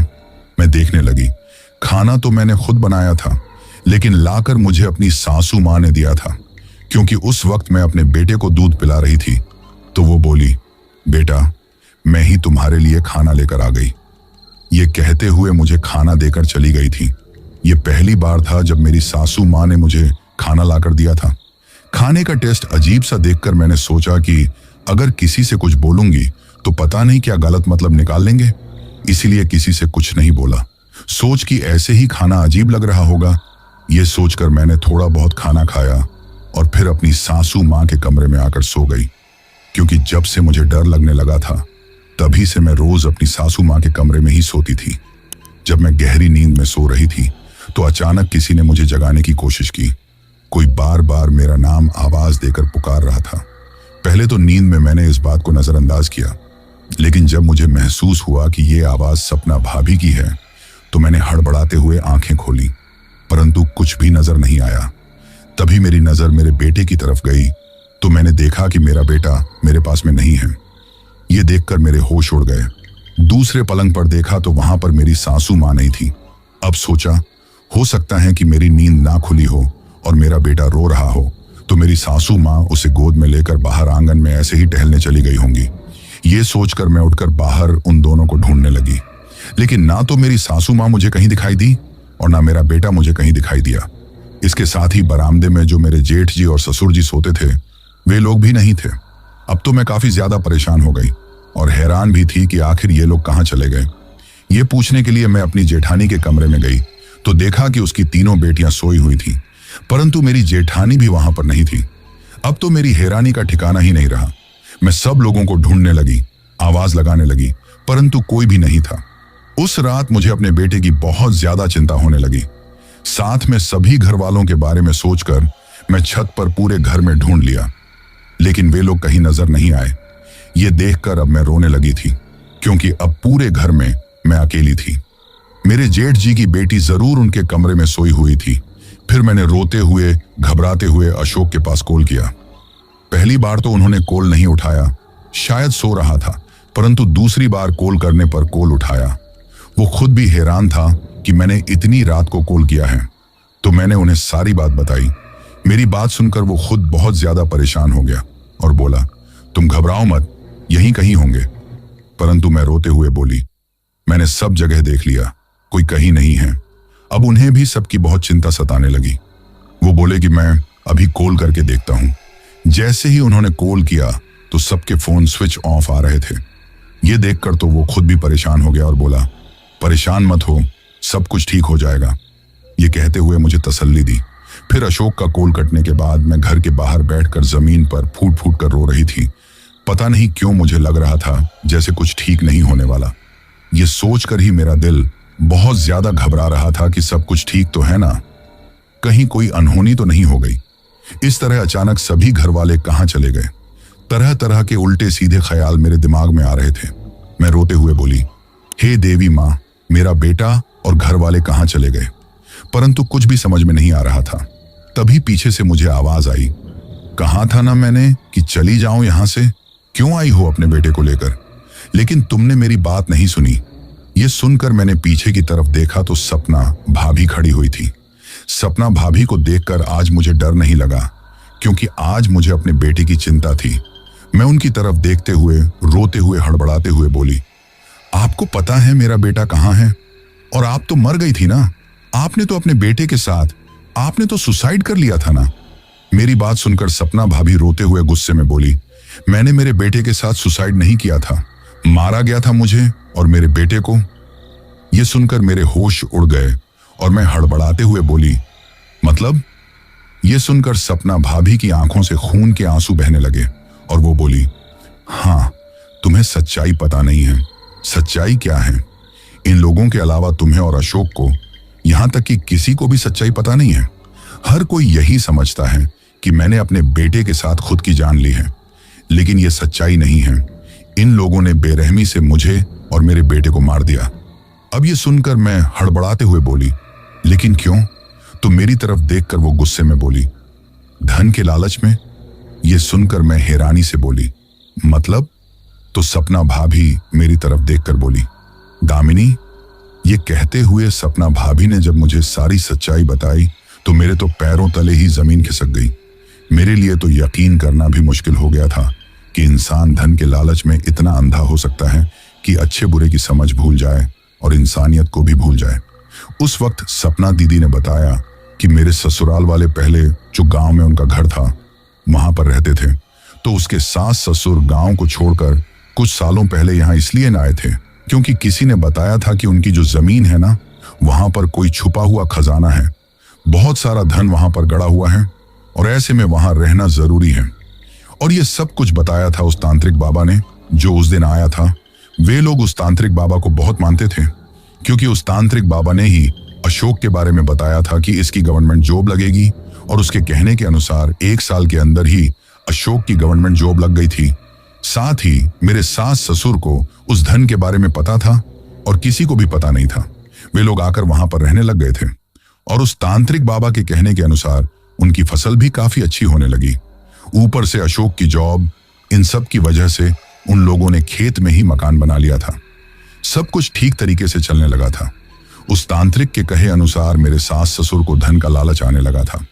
मैं देखने लगी। खाना तो मैंने खुद बनाया था, लेकिन लाकर मुझे अपनी सासू माँ ने दिया था, क्योंकि उस वक्त मैं अपने बेटे को दूध पिला रही थी। तो वो बोली, बेटा मैं ही तुम्हारे लिए खाना लेकर आ गई। ये कहते हुए मुझे खाना देकर चली गई थी। ये पहली बार था जब मेरी सासू माँ ने मुझे खाना लाकर दिया था। खाने का टेस्ट अजीब सा देखकर मैंने सोचा कि अगर किसी से कुछ बोलूंगी तो पता नहीं क्या गलत मतलब निकाल लेंगे, इसीलिए किसी से कुछ नहीं बोला। सोच कि ऐसे ही खाना अजीब लग रहा होगा। ये सोचकर मैंने थोड़ा बहुत खाना खाया और फिर अपनी सासू माँ के कमरे में आकर सो गई, क्योंकि जब से मुझे डर लगने लगा था तभी से मैं रोज अपनी सासू माँ के कमरे में ही सोती थी। जब मैं गहरी नींद में सो रही थी तो अचानक किसी ने मुझे जगाने की कोशिश की। कोई बार बार मेरा नाम आवाज देकर पुकार रहा था। पहले तो नींद में मैंने इस बात को नजरअंदाज किया, लेकिन जब मुझे महसूस हुआ कि ये आवाज सपना भाभी की है तो मैंने हड़बड़ाते हुए आंखें खोली, परंतु कुछ भी नजर नहीं आया। तभी मेरी नजर मेरे बेटे की तरफ गई तो मैंने देखा कि मेरा बेटा मेरे पास में नहीं है। ये देखकर मेरे होश उड़ गए। दूसरे पलंग पर देखा तो वहां पर मेरी सासू माँ नहीं थी। अब सोचा, हो सकता है कि मेरी नींद ना खुली हो और मेरा बेटा रो रहा हो, तो मेरी सासू माँ उसे गोद में लेकर बाहर आंगन में ऐसे ही टहलने चली गई होंगी। ये सोचकर मैं उठकर बाहर उन दोनों को ढूंढने लगी, लेकिन ना तो मेरी सासू माँ मुझे कहीं दिखाई दी और ना मेरा बेटा मुझे कहीं दिखाई दिया। इसके साथ ही बरामदे में जो मेरे जेठ जी और ससुर जी सोते थे, वे लोग भी नहीं थे। अब तो मैं काफी ज्यादा परेशान हो गई और हैरान भी थी कि आखिर ये लोग कहाँ चले गए। ये पूछने के लिए मैं अपनी जेठानी के कमरे में गई तो देखा कि उसकी तीनों बेटियां सोई हुई थी, परंतु मेरी जेठानी भी वहां पर नहीं थी। अब तो मेरी हैरानी का ठिकाना ही नहीं रहा। मैं सब लोगों को ढूंढने लगी, आवाज लगाने लगी, परंतु कोई भी नहीं था। उस रात मुझे अपने बेटे की बहुत ज्यादा चिंता होने लगी। साथ में सभी घर वालों के बारे में सोचकर मैं छत पर पूरे घर में ढूंढ लिया, लेकिन वे लोग कहीं नजर नहीं आए। ये देखकर अब मैं रोने लगी थी, क्योंकि अब पूरे घर में मैं अकेली थी। मेरे जेठ जी की बेटी जरूर उनके कमरे में सोई हुई थी। फिर मैंने रोते हुए घबराते हुए अशोक के पास कॉल किया। पहली बार तो उन्होंने कॉल नहीं उठाया, शायद सो रहा था, परंतु दूसरी बार कॉल करने पर कॉल उठाया। वो खुद भी हैरान था कि मैंने इतनी रात को कॉल किया है। तो मैंने उन्हें सारी बात बताई। मेरी बात सुनकर वो खुद बहुत ज्यादा परेशान हो गया और बोला, तुम घबराओ मत, यहीं कहीं होंगे। परंतु मैं रोते हुए बोली, मैंने सब जगह देख लिया, कोई कहीं नहीं है। अब उन्हें भी सबकी बहुत चिंता सताने लगी। वो बोले कि मैं अभी कॉल करके देखता हूं। जैसे ही उन्होंने कॉल किया तो सबके फोन स्विच ऑफ आ रहे थे। ये देखकर तो वो खुद भी परेशान हो गया और बोला, परेशान मत हो, सब कुछ ठीक हो जाएगा। ये कहते हुए मुझे तसल्ली दी। फिर अशोक का कॉल कटने के बाद मैं घर के बाहर बैठकर जमीन पर फूट फूट कर रो रही थी। पता नहीं क्यों मुझे लग रहा था जैसे कुछ ठीक नहीं होने वाला। ये सोचकर ही मेरा दिल बहुत ज्यादा घबरा रहा था कि सब कुछ ठीक तो है ना, कहीं कोई अनहोनी तो नहीं हो गई। इस तरह अचानक सभी घर वाले कहाँ चले गए। तरह तरह के उल्टे सीधे ख्याल मेरे दिमाग में आ रहे थे। मैं रोते हुए बोली, हे देवी माँ, मेरा बेटा और घर वाले कहाँ चले गए। परंतु कुछ भी समझ में नहीं आ रहा था। तभी पीछे से मुझे आवाज आई, कहा था ना मैंने कि चली जाऊं यहां से, क्यों आई हो अपने बेटे को लेकर, लेकिन तुमने मेरी बात नहीं सुनी। ये सुनकर मैंने पीछे की तरफ देखा तो सपना भाभी खड़ी हुई थी। सपना भाभी को देखकर आज मुझे डर नहीं लगा, क्योंकि आज मुझे अपने बेटे की चिंता थी। मैं उनकी तरफ देखते हुए, रोते हुए, हड़बड़ाते हुए बोली, आपको पता है मेरा बेटा कहाँ है? और आप तो मर गई थी ना। आपने तो अपने बेटे के साथ, आपने तो सुसाइड कर लिया था ना। मेरी बात सुनकर सपना भाभी रोते हुए गुस्से में बोली, मैंने मेरे बेटे के साथ सुसाइड नहीं किया था, मारा गया था मुझे और मेरे बेटे को। यह सुनकर मेरे होश उड़ गए और मैं हड़बड़ाते हुए बोली, मतलब? यह सुनकर सपना भाभी की आंखों से खून के आंसू बहने लगे और वो बोली, हाँ, तुम्हें सच्चाई पता नहीं है। सच्चाई क्या है? इन लोगों के अलावा तुम्हें और अशोक को, यहां तक कि किसी को भी सच्चाई पता नहीं है। हर कोई यही समझता है कि मैंने अपने बेटे के साथ खुद की जान ली है, लेकिन यह सच्चाई नहीं है। इन लोगों ने बेरहमी से मुझे और मेरे बेटे को मार दिया। अब यह सुनकर मैं हड़बड़ाते हुए बोली, लेकिन क्यों? तो मेरी तरफ देखकर वो गुस्से में बोली, धन के लालच में? यह सुनकर मैं हैरानी से बोली, मतलब? तो सपना भाभी मेरी तरफ देखकर बोली, दामिनी। ये कहते हुए सपना भाभी ने जब मुझे सारी सच्चाई बताई तो मेरे तो पैरों तले ही जमीन खिसक गई। मेरे लिए तो यकीन करना भी मुश्किल हो गया था कि इंसान धन के लालच में इतना अंधा हो सकता है कि अच्छे बुरे की समझ भूल जाए और इंसानियत को भी भूल जाए। उस वक्त सपना दीदी ने बताया कि मेरे ससुराल वाले पहले जो गांव में उनका घर था वहां पर रहते थे, तो उसके सास ससुर गांव को छोड़कर कुछ सालों पहले यहाँ इसलिए न आए थे क्योंकि किसी ने बताया था कि उनकी जो जमीन है ना, वहां पर कोई छुपा हुआ खजाना है, बहुत सारा धन वहां पर गड़ा हुआ है और ऐसे में वहां रहना जरूरी है। और ये सब कुछ बताया था उस तांत्रिक बाबा ने जो उस दिन आया था। वे लोग उस तांत्रिक बाबा को बहुत मानते थे क्योंकि उस तांत्रिक बाबा ने ही अशोक के बारे में बताया था कि इसकी गवर्नमेंट जॉब लगेगी, और उसके कहने के अनुसार 1 साल के अंदर ही अशोक की गवर्नमेंट जॉब लग गई थी। साथ ही मेरे सास ससुर को उस धन के बारे में पता था और किसी को भी पता नहीं था। वे लोग आकर वहां पर रहने लग गए थे और उस तांत्रिक बाबा के कहने के अनुसार उनकी फसल भी काफी अच्छी होने लगी। ऊपर से अशोक की जॉब, इन सब की वजह से उन लोगों ने खेत में ही मकान बना लिया था। सब कुछ ठीक तरीके से चलने लगा था। उस तांत्रिक के कहे अनुसार मेरे सास ससुर को धन का लालच आने लगा था।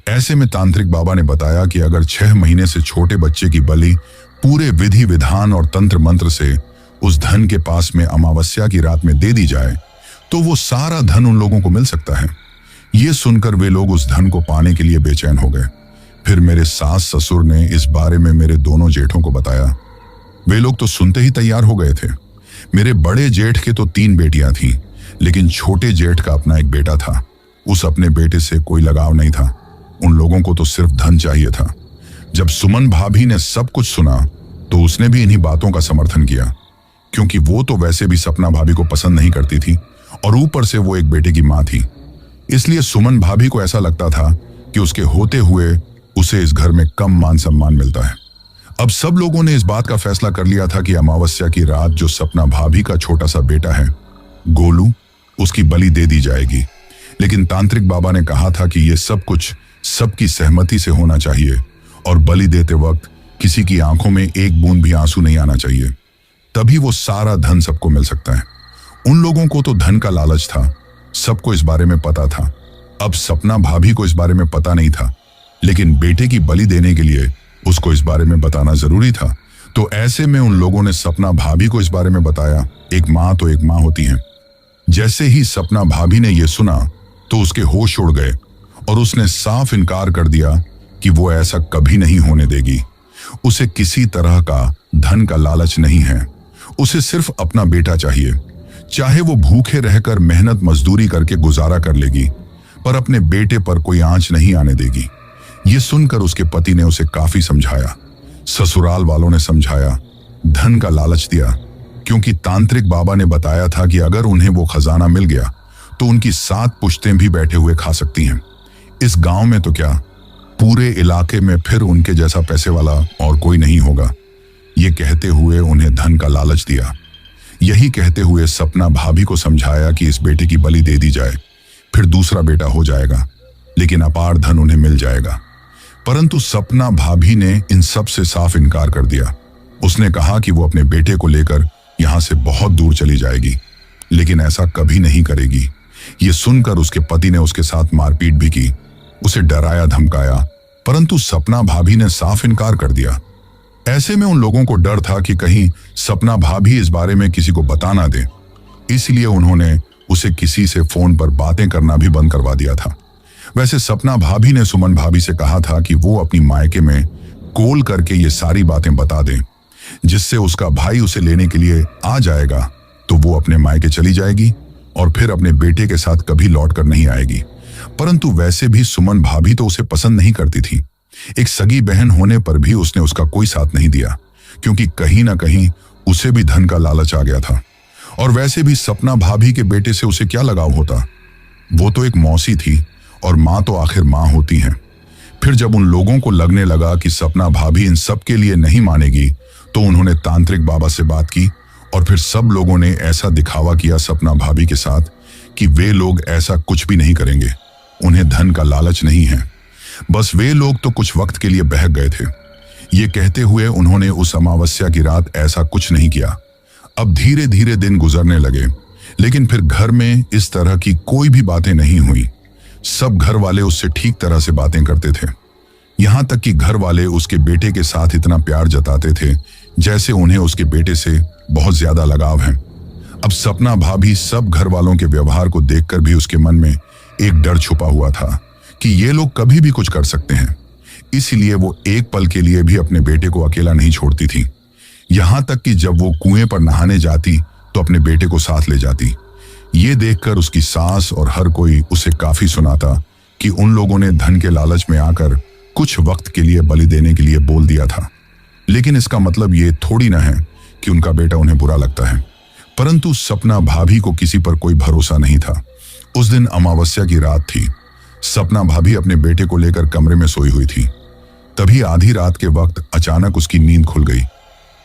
ऐसे में तांत्रिक बाबा ने बताया कि अगर 6 महीने से छोटे बच्चे की बलि पूरे विधि विधान और तंत्र मंत्र से उस धन के पास में अमावस्या की रात में दे दी जाए तो वो सारा धन उन लोगों को मिल सकता है। ये सुनकर वे लोग उस धन को पाने के लिए बेचैन हो गए। फिर मेरे सास ससुर ने इस बारे में मेरे दोनों जेठों को बताया। वे लोग तो सुनते ही तैयार हो गए थे। मेरे बड़े जेठ के तो 3 बेटियां थीं, लेकिन छोटे जेठ का अपना एक बेटा था। उस अपने बेटे से कोई लगाव नहीं था। उन लोगों को तो सिर्फ धन चाहिए था। जब सुमन भाभी ने सब कुछ सुना तो उसने भी इन्हीं बातों का समर्थन किया, क्योंकि वो तो वैसे भी सपना भाभी को पसंद नहीं करती थी और ऊपर से वो एक बेटे की मां थी। इसलिए सुमन भाभी को ऐसा लगता था कि उसके होते हुए उसे इस घर में कम मान सम्मान मिलता है। अब सब लोगों ने इस बात का फैसला कर लिया था कि अमावस्या की रात जो सपना भाभी का छोटा सा बेटा है गोलू, उसकी बलि दे दी जाएगी। लेकिन तांत्रिक बाबा ने कहा था कि यह सब कुछ सबकी सहमति से होना चाहिए और बलि देते वक्त किसी की आंखों में एक बूंद भी आंसू नहीं आना चाहिए, तभी वो सारा धन सबको मिल सकता है। उन लोगों को तो धन का लालच था, सबको इस बारे में पता था। अब सपना भाभी को इस बारे में पता नहीं था, लेकिन बेटे की बलि देने के लिए उसको इस बारे में बताना जरूरी था। तो ऐसे में उन लोगों ने सपना भाभी को इस बारे में बताया। एक माँ तो एक माँ होती है। जैसे ही सपना भाभी ने यह सुना तो उसके होश उड़ गए और उसने साफ इनकार कर दिया कि वो ऐसा कभी नहीं होने देगी। उसे किसी तरह का धन का लालच नहीं है। उसे सिर्फ अपना बेटा चाहिए। चाहे वो भूखे रहकर मेहनत मजदूरी करके गुजारा कर लेगी, पर अपने बेटे पर कोई आंच नहीं आने देगी। ये सुनकर उसके पति ने उसे काफी समझाया, ससुराल वालों ने समझाया, धन का लालच दिया, क्योंकि तांत्रिक बाबा ने बताया था कि अगर उन्हें वो खजाना मिल गया तो उनकी 7 पुश्तें भी बैठे हुए खा सकती हैं। इस गांव में तो क्या, पूरे इलाके में फिर उनके जैसा पैसे वाला और कोई नहीं होगा। ये कहते हुए उन्हें धन का लालच दिया। यही कहते हुए सपना भाभी को समझाया कि इस बेटे की बलि दे दी जाए, फिर दूसरा बेटा हो जाएगा, लेकिन अपार धन उन्हें मिल जाएगा। परंतु सपना भाभी ने इन सब से साफ इनकार कर दिया। उसने कहा कि वो अपने बेटे को लेकर यहां से बहुत दूर चली जाएगी, लेकिन ऐसा कभी नहीं करेगी। ये सुनकर उसके पति ने उसके साथ मारपीट भी की, उसे डराया धमकाया, परंतु सपना भाभी ने साफ इनकार कर दिया। ऐसे में उन लोगों को डर था कि कहीं सपना भाभी इस बारे में किसी को बता ना दे, इसलिए उन्होंने उसे किसी से फोन पर बातें करना भी बंद करवा दिया था। वैसे सपना भाभी ने सुमन भाभी से कहा था कि वो अपनी मायके में कॉल करके ये सारी बातें बता दे, जिससे उसका भाई उसे लेने के लिए आ जाएगा तो वो अपने मायके चली जाएगी और फिर अपने बेटे के साथ कभी लौट कर नहीं आएगी। परंतु वैसे भी सुमन भाभी तो उसे पसंद नहीं करती थी। एक सगी बहन होने पर भी उसने उसका कोई साथ नहीं दिया, क्योंकि कहीं ना कहीं उसे भी धन का लालच आ गया था। और वैसे भी सपना भाभी के बेटे से उसे क्या लगाव होता, वो तो एक मौसी थी और माँ तो आखिर माँ होती हैं। फिर जब उन लोगों को लगने लगा कि सपना भाभी इन सब के लिए नहीं मानेगी, तो उन्होंने तांत्रिक बाबा से बात की और फिर सब लोगों ने ऐसा दिखावा किया सपना भाभी के साथ कि वे लोग ऐसा कुछ भी नहीं करेंगे, उन्हें धन का लालच नहीं है, बस वे लोग तो कुछ वक्त के लिए बहक गए थे। ये कहते हुए उन्होंने उस अमावस्या की रात ऐसा कुछ नहीं किया। अब धीरे धीरे दिन गुजरने लगे, लेकिन फिर घर में इस तरह की कोई भी बातें नहीं हुई। सब घर वाले उससे ठीक तरह से बातें करते थे, यहां तक कि घर वाले उसके बेटे के साथ इतना प्यार जताते थे जैसे उन्हें उसके बेटे से बहुत ज्यादा लगाव है। अब सपना भाभी सब घर वालों के व्यवहार को देखकर भी उसके मन में एक डर छुपा हुआ था कि ये लोग कभी भी कुछ कर सकते हैं, इसलिए वो एक पल के लिए भी अपने बेटे को अकेला नहीं छोड़ती थी। यहां तक कि जब वो कुएं पर नहाने जाती तो अपने बेटे को साथ ले जाती। ये देखकर उसकी सास और हर कोई उसे काफी सुनाता कि उन लोगों ने धन के लालच में आकर कुछ वक्त के लिए बलि देने के लिए बोल दिया था, लेकिन इसका मतलब ये थोड़ी ना है कि उनका बेटा उन्हें बुरा लगता है। परंतु सपना भाभी को किसी पर कोई भरोसा नहीं था। उस दिन अमावस्या की रात थी। सपना भाभी अपने बेटे को लेकर कमरे में सोई हुई थी। तभी आधी रात के वक्त अचानक उसकी नींद खुल गई,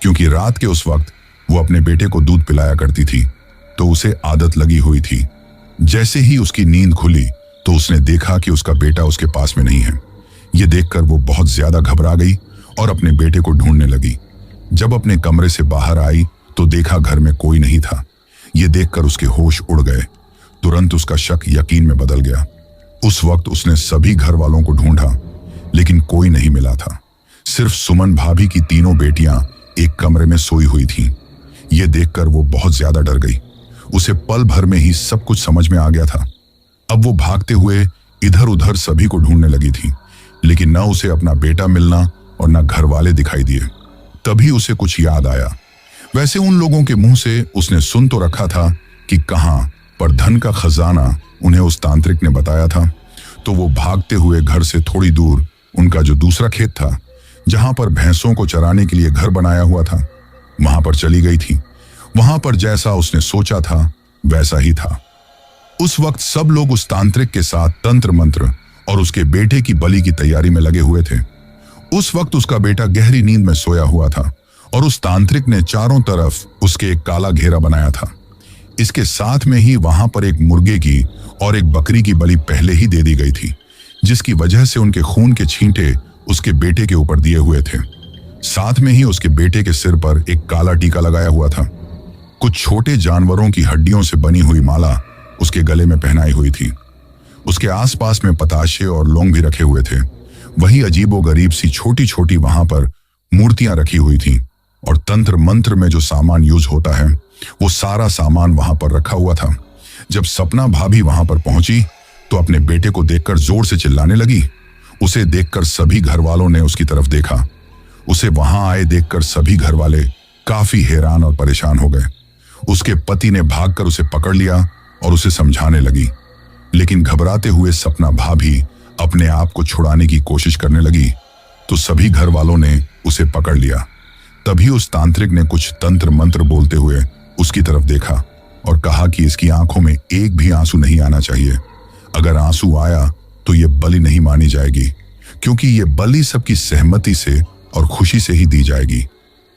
क्योंकि रात के उस वक्त वो अपने बेटे को दूध पिलाया करती थी, तो उसे आदत लगी हुई थी। जैसे ही उसकी नींद खुली तो उसने देखा कि उसका बेटा उसके पास में नहीं है। ये देखकर वो बहुत ज्यादा घबरा गई और अपने बेटे को ढूंढने लगी। जब अपने कमरे से बाहर आई तो देखा घर में कोई नहीं था। ये देखकर उसके होश उड़ गए। तुरंत उसका शक यकीन में बदल गया। उस वक्त उसने सभी घर वालों को ढूंढा, लेकिन कोई नहीं मिला था। सिर्फ सुमन भाभी की तीनों बेटियां एक कमरे में सोई हुई थीं। ये देखकर वो बहुत ज्यादा डर गई। उसे पल भर में ही सब कुछ समझ में आ गया था। अब वो भागते हुए इधर उधर सभी को ढूंढने लगी थी, लेकिन न उसे अपना बेटा मिलना और न घर वाले दिखाई दिए। तभी उसे कुछ याद आया। वैसे उन लोगों के मुंह से उसने सुन तो रखा था कि कहां पर धन का खजाना उन्हें उस तांत्रिक ने बताया था। तो वो भागते हुए घर से थोड़ी दूर उनका जो दूसरा खेत था, जहां पर भैंसों को चराने के लिए घर बनाया हुआ था, वहां पर चली गई थी। वहां पर जैसा उसने सोचा था वैसा ही था। उस वक्त सब लोग उस तांत्रिक के साथ तंत्र मंत्र और उसके बेटे की बलि की तैयारी में लगे हुए थे। उस वक्त उसका बेटा गहरी नींद में सोया हुआ था और उस तांत्रिक ने चारों तरफ उसके एक काला घेरा बनाया था। इसके साथ में ही वहां पर एक मुर्गे की और एक बकरी की बलि पहले ही दे दी गई थी, जिसकी वजह से उनके खून के छींटे उसके बेटे के ऊपर दिए हुए थे। साथ में ही उसके बेटे के सिर पर एक काला टीका लगाया हुआ था। कुछ छोटे जानवरों की हड्डियों से बनी हुई माला उसके गले में पहनाई हुई थी। उसके आसपास में पताशे और लौंग भी रखे हुए थे। वही अजीबोगरीब सी छोटी छोटी वहां पर मूर्तियां रखी हुई थीं और तंत्र मंत्र में जो सामान यूज होता है वो सारा सामान वहां पर रखा हुआ था। जब सपना भाभी वहां पर पहुंची तो अपने बेटे को देखकर जोर से चिल्लाने लगी। उसे देखकर सभी घर वालों ने उसकी तरफ देखा। उसे वहां आए देखकर सभी घर वाले काफी हैरान और परेशान हो गए। उसके पति ने भागकर उसे पकड़ लिया और उसे समझाने लगी, लेकिन घबराते हुए सपना भाभी अपने आप को छुड़ाने की कोशिश करने लगी तो सभी घर वालों ने उसे पकड़ लिया। तभी उस तांत्रिक ने कुछ तंत्र मंत्र बोलते हुए उसकी तरफ देखा और कहा कि इसकी आंखों में एक भी आंसू नहीं आना चाहिए। अगर आंसू आया तो ये बलि नहीं मानी जाएगी, क्योंकि ये बलि सबकी सहमति से और खुशी से ही दी जाएगी,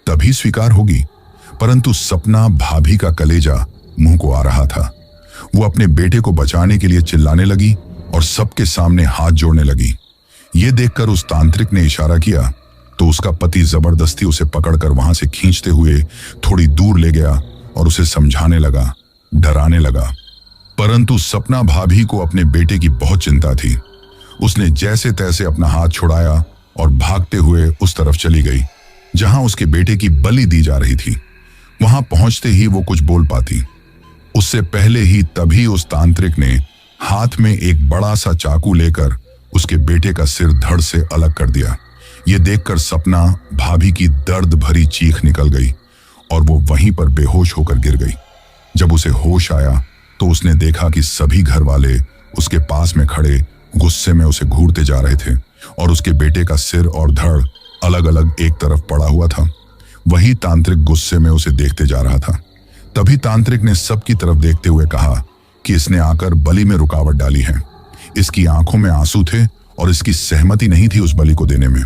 तभी स्वीकार होगी। परंतु सपना भाभी का कलेजा मुंह को आ रहा था। वो अपने बेटे को बचाने के लिए चिल्लाने लगी और सबके सामने हाथ जोड़ने लगी। ये देखकर उस तांत्रिक ने इशारा किया तो उसका पति जबरदस्ती उसे पकड़कर वहां से खींचते हुए थोड़ी दूर ले गया और उसे समझाने लगा, डराने लगा। परंतु सपना भाभी को अपने बेटे की बहुत चिंता थी। उसने जैसे तैसे अपना हाथ छुड़ाया और भागते हुए उस तरफ चली गई जहां उसके बेटे की बलि दी जा रही थी। वहां पहुंचते ही वो कुछ बोल पाती, उससे पहले ही तभी उस तांत्रिक ने हाथ में एक बड़ा सा चाकू लेकर उसके बेटे का सिर धड़ से अलग कर दिया। ये देखकर सपना भाभी की दर्द भरी चीख निकल गई और वो वहीं पर बेहोश होकर गिर गई। जब उसे होश आया तो उसने देखा कि सभी घर वाले उसके पास में खड़े गुस्से में उसे घूरते जा रहे थे और उसके बेटे का सिर और धड़ अलग अलग एक तरफ पड़ा हुआ था। वही तांत्रिक गुस्से में उसे देखते जा रहा था। तभी तांत्रिक ने सबकी तरफ देखते हुए कहा कि इसने आकर बलि में रुकावट डाली है। इसकी आंखों में आंसू थे और इसकी सहमति नहीं थी उस बलि को देने में,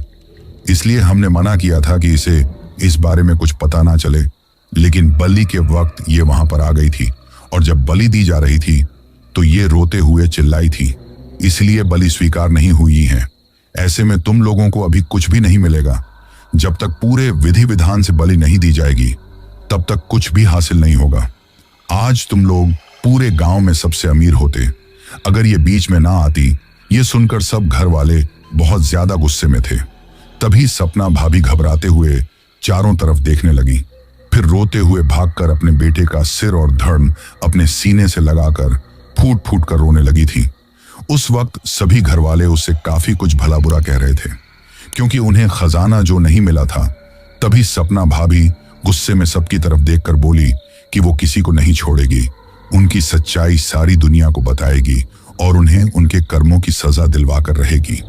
इसलिए हमने मना किया था कि इसे इस बारे में कुछ पता ना चले। लेकिन बलि के वक्त ये वहां पर आ गई थी और जब बलि दी जा रही थी तो ये रोते हुए चिल्लाई थी, इसलिए बलि स्वीकार नहीं हुई है। ऐसे में तुम लोगों को अभी कुछ भी नहीं मिलेगा। जब तक पूरे विधि विधान से बलि नहीं दी जाएगी तब तक कुछ भी हासिल नहीं होगा। आज तुम लोग पूरे गांव में सबसे अमीर होते अगर ये बीच में ना आती। ये सुनकर सब घर वाले बहुत ज्यादा गुस्से में थे। तभी सपना भाभी घबराते हुए चारों तरफ देखने लगी, फिर रोते हुए भागकर अपने बेटे का सिर और धड़ अपने सीने से लगाकर फूट फूट कर रोने लगी थी। उस वक्त सभी घर वाले उससे काफी कुछ भला बुरा कह रहे थे क्योंकि उन्हें खजाना जो नहीं मिला था। तभी सपना भाभी गुस्से में सबकी तरफ देखकर बोली कि वो किसी को नहीं छोड़ेगी, उनकी सच्चाई सारी दुनिया को बताएगी और उन्हें उनके कर्मों की सजा दिलवाकर रहेगी।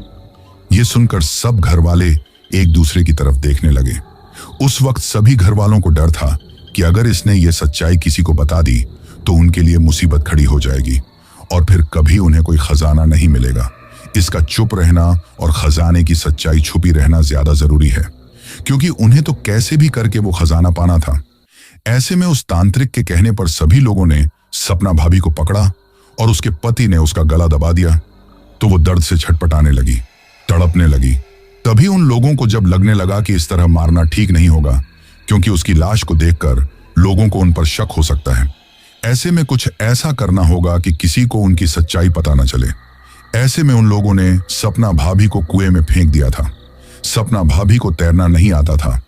ये सुनकर सब घर वाले एक दूसरे की तरफ देखने लगे। उस वक्त सभी घर वालों को डर था कि अगर इसने ये सच्चाई किसी को बता दी तो उनके लिए मुसीबत खड़ी हो जाएगी और फिर कभी उन्हें कोई खजाना नहीं मिलेगा। इसका चुप रहना और खजाने की सच्चाई छुपी रहना ज्यादा जरूरी है क्योंकि उन्हें तो कैसे भी करके वो खजाना पाना था। ऐसे में उस तांत्रिक के कहने पर सभी लोगों ने सपना भाभी को पकड़ा और उसके पति ने उसका गला दबा दिया तो वो दर्द से छटपटाने लगी, तड़पने लगी। तभी उन लोगों को जब लगने लगा कि इस तरह मारना ठीक नहीं होगा क्योंकि उसकी लाश को देखकर लोगों को उन पर शक हो सकता है। ऐसे में कुछ ऐसा करना होगा कि किसी को उनकी सच्चाई पता न चले। ऐसे में उन लोगों ने सपना भाभी को कुएं में फेंक दिया था। सपना भाभी को तैरना नहीं आता था।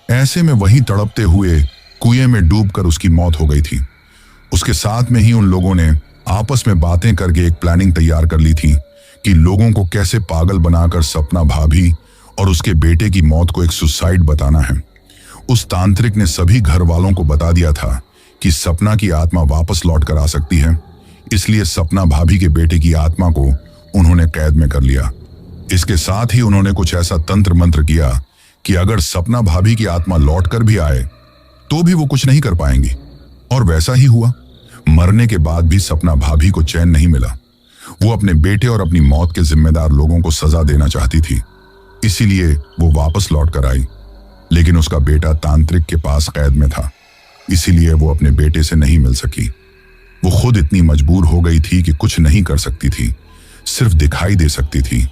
ऐसे में वहीं तड़पते हुए कुएं में डूबकर उसकी मौत हो गई थी। उसके साथ में ही उन लोगों ने आपस में बातें करके एक प्लानिंग तैयार कर ली थी कि लोगों को कैसे पागल बनाकर सपना भाभी और उसके बेटे की मौत को एक सुसाइड बताना है। उस तांत्रिक ने सभी घर वालों को बता दिया था कि सपना की आत्मा वापस लौट कर आ सकती है, इसलिए सपना भाभी के बेटे की आत्मा को उन्होंने कैद में कर लिया। इसके साथ ही उन्होंने कुछ ऐसा तंत्र मंत्र किया कि अगर सपना भाभी की आत्मा लौट कर भी आए तो भी वो कुछ नहीं कर पाएंगी। और वैसा ही हुआ। मरने के बाद भी सपना भाभी को चैन नहीं मिला। वो अपने बेटे और अपनी मौत के जिम्मेदार लोगों को सजा देना चाहती थी, इसीलिए वो वापस लौट कर आई। लेकिन उसका बेटा तांत्रिक के पास कैद में था, इसीलिए वो अपने बेटे से नहीं मिल सकी। वो खुद इतनी मजबूर हो गई थी कि कुछ नहीं कर सकती थी, सिर्फ दिखाई दे सकती थी।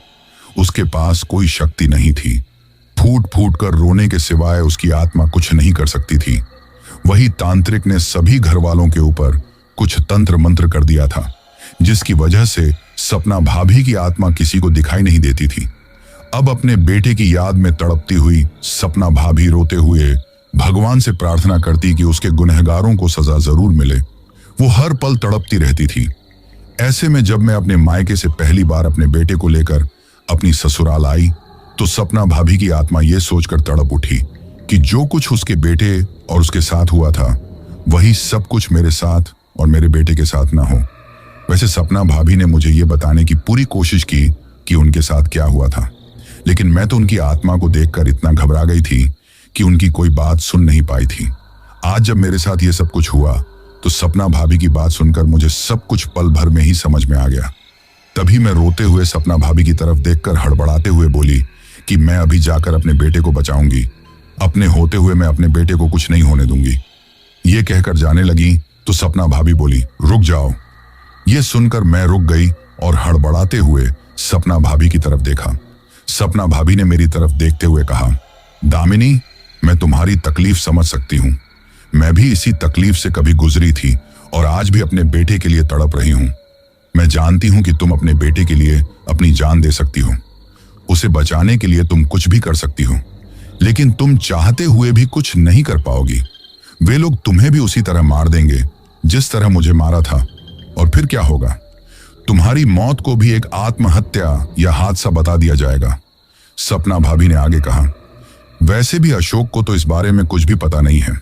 उसके पास कोई शक्ति नहीं थी। फूट फूट कर रोने के सिवाय उसकी आत्मा कुछ नहीं कर सकती थी। वही तांत्रिक ने सभी घर वालों के ऊपर कुछ तंत्र मंत्र कर दिया था, जिसकी वजह से सपना भाभी की आत्मा किसी को दिखाई नहीं देती थी। अब अपने बेटे की याद में तड़पती हुई सपना भाभी रोते हुए भगवान से प्रार्थना करती कि उसके गुनहगारों को सजा जरूर मिले। वो हर पल तड़पती रहती थी। ऐसे में जब मैं अपने मायके से पहली बार अपने बेटे को लेकर अपनी ससुराल आई तो सपना भाभी की आत्मा ये सोचकर तड़प उठी कि जो कुछ उसके बेटे और उसके साथ हुआ था वही सब कुछ मेरे साथ और मेरे बेटे के साथ ना हो। वैसे सपना भाभी ने मुझे ये बताने की पूरी कोशिश की कि उनके साथ क्या हुआ था, लेकिन मैं तो उनकी आत्मा को देखकर इतना घबरा गई थी कि उनकी कोई बात सुन नहीं पाई थी। आज जब मेरे साथ ये सब कुछ हुआ तो सपना भाभी की बात सुनकर मुझे सब कुछ पल भर में ही समझ में आ गया। तभी मैं रोते हुए सपना भाभी की तरफ देखकर हड़बड़ाते हुए बोली कि मैं अभी जाकर अपने बेटे को बचाऊंगी। अपने होते हुए मैं अपने बेटे को कुछ नहीं होने दूंगी। ये कहकर जाने लगी तो सपना भाभी बोली, रुक जाओ। ये सुनकर मैं रुक गई और हड़बड़ाते हुए सपना भाभी की तरफ देखा। सपना भाभी ने मेरी तरफ देखते हुए कहा, दामिनी, मैं तुम्हारी तकलीफ समझ सकती हूँ। मैं भी इसी तकलीफ से कभी गुजरी थी और आज भी अपने बेटे के लिए तड़प रही हूं। मैं जानती हूं कि तुम अपने बेटे के लिए अपनी जान दे सकती हो। उसे बचाने के लिए तुम कुछ भी कर सकती हो, लेकिन तुम चाहते हुए भी कुछ नहीं कर पाओगी। वे लोग तुम्हें भी उसी तरह मार देंगे जिस तरह मुझे मारा था। और फिर क्या होगा? तुम्हारी मौत को भी एक आत्महत्या या हादसा बता दिया जाएगा। सपना भाभी ने आगे कहा। वैसे भी अशोक को तो इस बारे में कुछ भी पता नहीं है।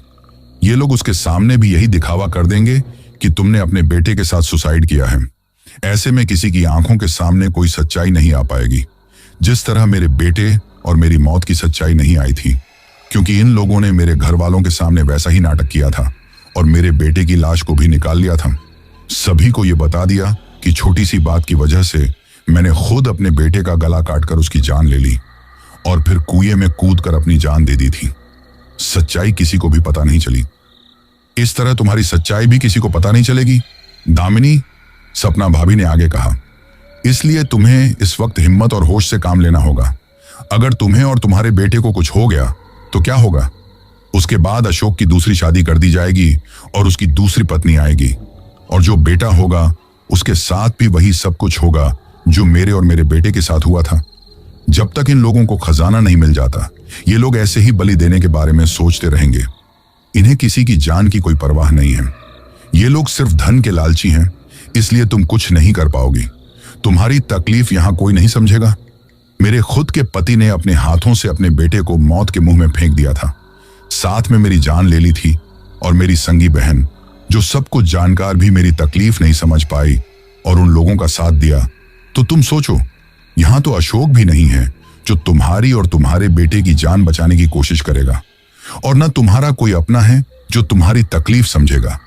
ये लोग उसके सामने भी यही दिखावा कर देंगे कि तुमने अपने बेटे के साथ सुसाइड किया है। ऐसे में किसी की आंखों के सामने कोई सच्चाई नहीं आ पाएगी, जिस तरह मेरे बेटे और मेरी मौत की सच्चाई नहीं आई थी, क्योंकि इन लोगों ने मेरे घर वालों के सामने वैसा ही नाटक किया था और मेरे बेटे की लाश को भी निकाल लिया था। सभी को यह बता दिया कि छोटी सी बात की वजह से मैंने खुद अपने बेटे का गला काटकर उसकी जान ले ली और फिर कुएं में कूदकर अपनी जान दे दी थी। सच्चाई किसी को भी पता नहीं चली। इस तरह तुम्हारी सच्चाई भी किसी को पता नहीं चलेगी, दामिनी, सपना भाभी ने आगे कहा। इसलिए तुम्हें इस वक्त हिम्मत और होश से काम लेना होगा। अगर तुम्हें और तुम्हारे बेटे को कुछ हो गया तो क्या होगा? उसके बाद अशोक की दूसरी शादी कर दी जाएगी और उसकी दूसरी पत्नी आएगी, और जो बेटा होगा उसके साथ भी वही सब कुछ होगा जो मेरे और मेरे बेटे के साथ हुआ था। जब तक इन लोगों को खजाना नहीं मिल जाता, ये लोग ऐसे ही बलि देने के बारे में सोचते रहेंगे। इन्हें किसी की जान की कोई परवाह नहीं है। ये लोग सिर्फ धन के लालची हैं, इसलिए तुम कुछ नहीं कर पाओगी। तुम्हारी तकलीफ यहां कोई नहीं समझेगा। मेरे खुद के पति ने अपने हाथों से अपने बेटे को मौत के मुंह में फेंक दिया था। साथ में मेरी जान ले ली थी, और मेरी संगी बहन, जो सब कुछ जानकार भी मेरी तकलीफ नहीं समझ पाई और उन लोगों का साथ दिया। तो तुम सोचो, यहां तो अशोक भी नहीं है जो तुम्हारी और तुम्हारे बेटे की जान बचाने की कोशिश करेगा, और न तुम्हारा कोई अपना है जो तुम्हारी तकलीफ समझेगा।